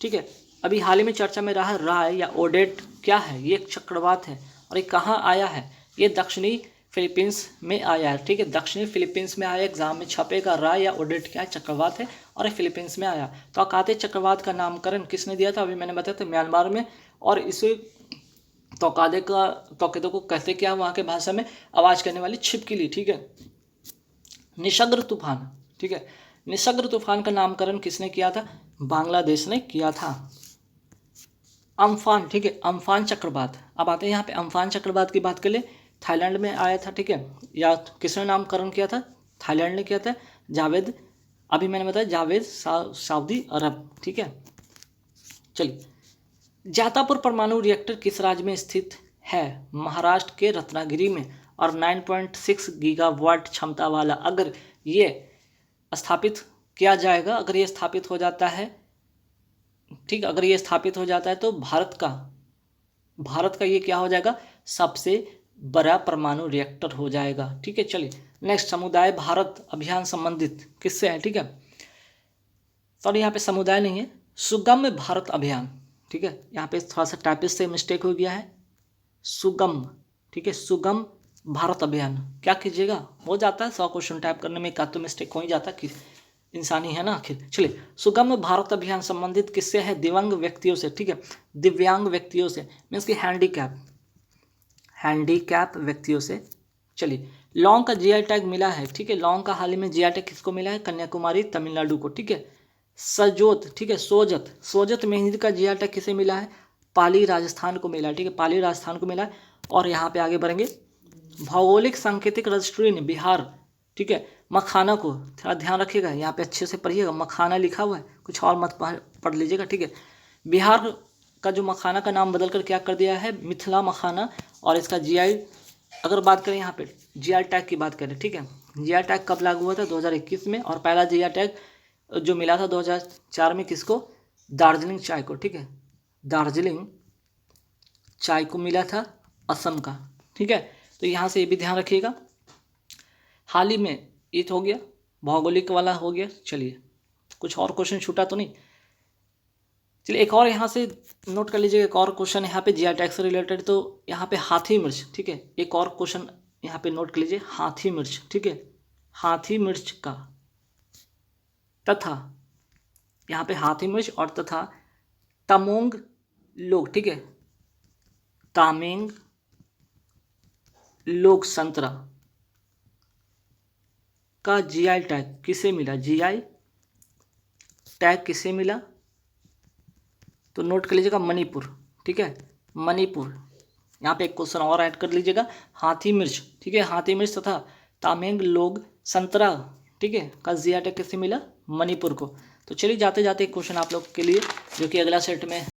ठीक है, अभी हाल ही में चर्चा में रहा। राय या ओडेट क्या है, ये एक चक्रवात है, और ये कहाँ आया है, ये दक्षिणी फिलीपींस में आया है, ठीक है, दक्षिणी फिलीपींस में आया, एग्जाम में छपेगा। राय या ओडेट क्या है, चक्रवात है, और ये फिलीपींस में आया। तो अकाते चक्रवात का नामकरण किसने दिया था, अभी मैंने बताया था म्यांमार में, और इसे तौकेदे को कहते क्या वहाँ के भाषा में, आवाज़ करने वाली छिपकली, ठीक है। निसर्ग तूफान, ठीक है, निसर्ग तूफान का नामकरण किसने किया था, बांग्लादेश ने किया था। अम्फान, ठीक है, अम्फान चक्रवात, अब आते हैं यहाँ पे अम्फान चक्रवात की बात कर ले, थाईलैंड में आया था, ठीक है, या किसने नामकरण किया था, थाईलैंड ने किया था, जावेद, अभी मैंने बताया जावेद सऊदी अरब, ठीक है। चलिए, जातापुर परमाणु रिएक्टर किस राज्य में स्थित है, महाराष्ट्र के रत्नागिरी में, और 9.6 गीगावाट क्षमता वाला, अगर ये स्थापित किया जाएगा, अगर ये स्थापित हो जाता है, ठीक, अगर ये स्थापित हो जाता है तो भारत का ये क्या हो जाएगा, सबसे बड़ा परमाणु रिएक्टर हो जाएगा, ठीक है। चलिए नेक्स्ट, समुदाय भारत अभियान संबंधित किससे है, ठीक है, सॉरी यहाँ पे समुदाय नहीं है, सुगम भारत अभियान, ठीक है, यहाँ पे थोड़ा सा टाइपिस्ट से मिस्टेक हो गया है, सुगम, ठीक है, सुगम भारत अभियान, क्या कीजिएगा, हो जाता है 100 क्वेश्चन टाइप करने में, का तो मिस्टेक हो ही जाता कि इंसानी है ना आखिर। चलिए, सुगम भारत अभियान संबंधित किससे है, दिव्यांग व्यक्तियों से, ठीक है, दिव्यांग व्यक्तियों से, मीन्स की हैंडीकैप व्यक्तियों से। चलिए, लौंग का जीआई टैग मिला है, ठीक है, लौंग का हाल ही में जीआई टैग किसको मिला है, कन्याकुमारी तमिलनाडु को, ठीक है। सजोत, ठीक है, सोजत मेहंदी का जीआई टैग किसे मिला है, पाली राजस्थान को मिला है, ठीक है, पाली राजस्थान को मिला है। और यहाँ पे आगे बढ़ेंगे, भौगोलिक सांकेतिक रजिस्ट्री ने बिहार, ठीक है, मखाना को, थोड़ा ध्यान रखिएगा, यहाँ पे अच्छे से पढ़िएगा, मखाना लिखा हुआ है, कुछ और मत पढ़ लीजिएगा, ठीक है। बिहार का जो मखाना का नाम बदल कर क्या कर दिया है, मिथिला मखाना, और इसका जीआई, अगर बात करें यहाँ पे जीआई टैग की बात करें, ठीक है, जीआई टैग कब लागू हुआ था, 2021 में, और पहला जीआई टैग जो मिला था 2004 में किसको, दार्जिलिंग चाय को, ठीक है, दार्जिलिंग चाय को मिला था, असम का, ठीक है। तो यहाँ से ये भी ध्यान रखिएगा। हाल ही में ये तो हो गया, भौगोलिक वाला हो गया। चलिए, कुछ और क्वेश्चन छूटा तो नहीं, चलिए एक और यहाँ से नोट कर लीजिए, एक और क्वेश्चन यहाँ पे जीआई टैग से रिलेटेड, तो यहाँ पे हाथी मिर्च, ठीक है, एक और क्वेश्चन यहाँ पे नोट कर लीजिए, हाथी मिर्च, ठीक है, हाथी मिर्च का, तथा यहाँ पे हाथी मिर्च और तथा तमोंग लोग, ठीक है, तामेंग लोग संतरा का जीआई टैग किसे मिला, जीआई टैग किसे मिला, तो नोट कर लीजिएगा मणिपुर, ठीक है, मणिपुर। यहाँ पे एक क्वेश्चन और ऐड कर लीजिएगा, हाथी मिर्च, ठीक है, हाथी मिर्च तथा तामेंग लोग संतरा, ठीक है, का जीआई टैग किसे मिला, मणिपुर को। तो चलिए जाते जाते एक क्वेश्चन आप लोग के लिए, जो कि अगला सेट में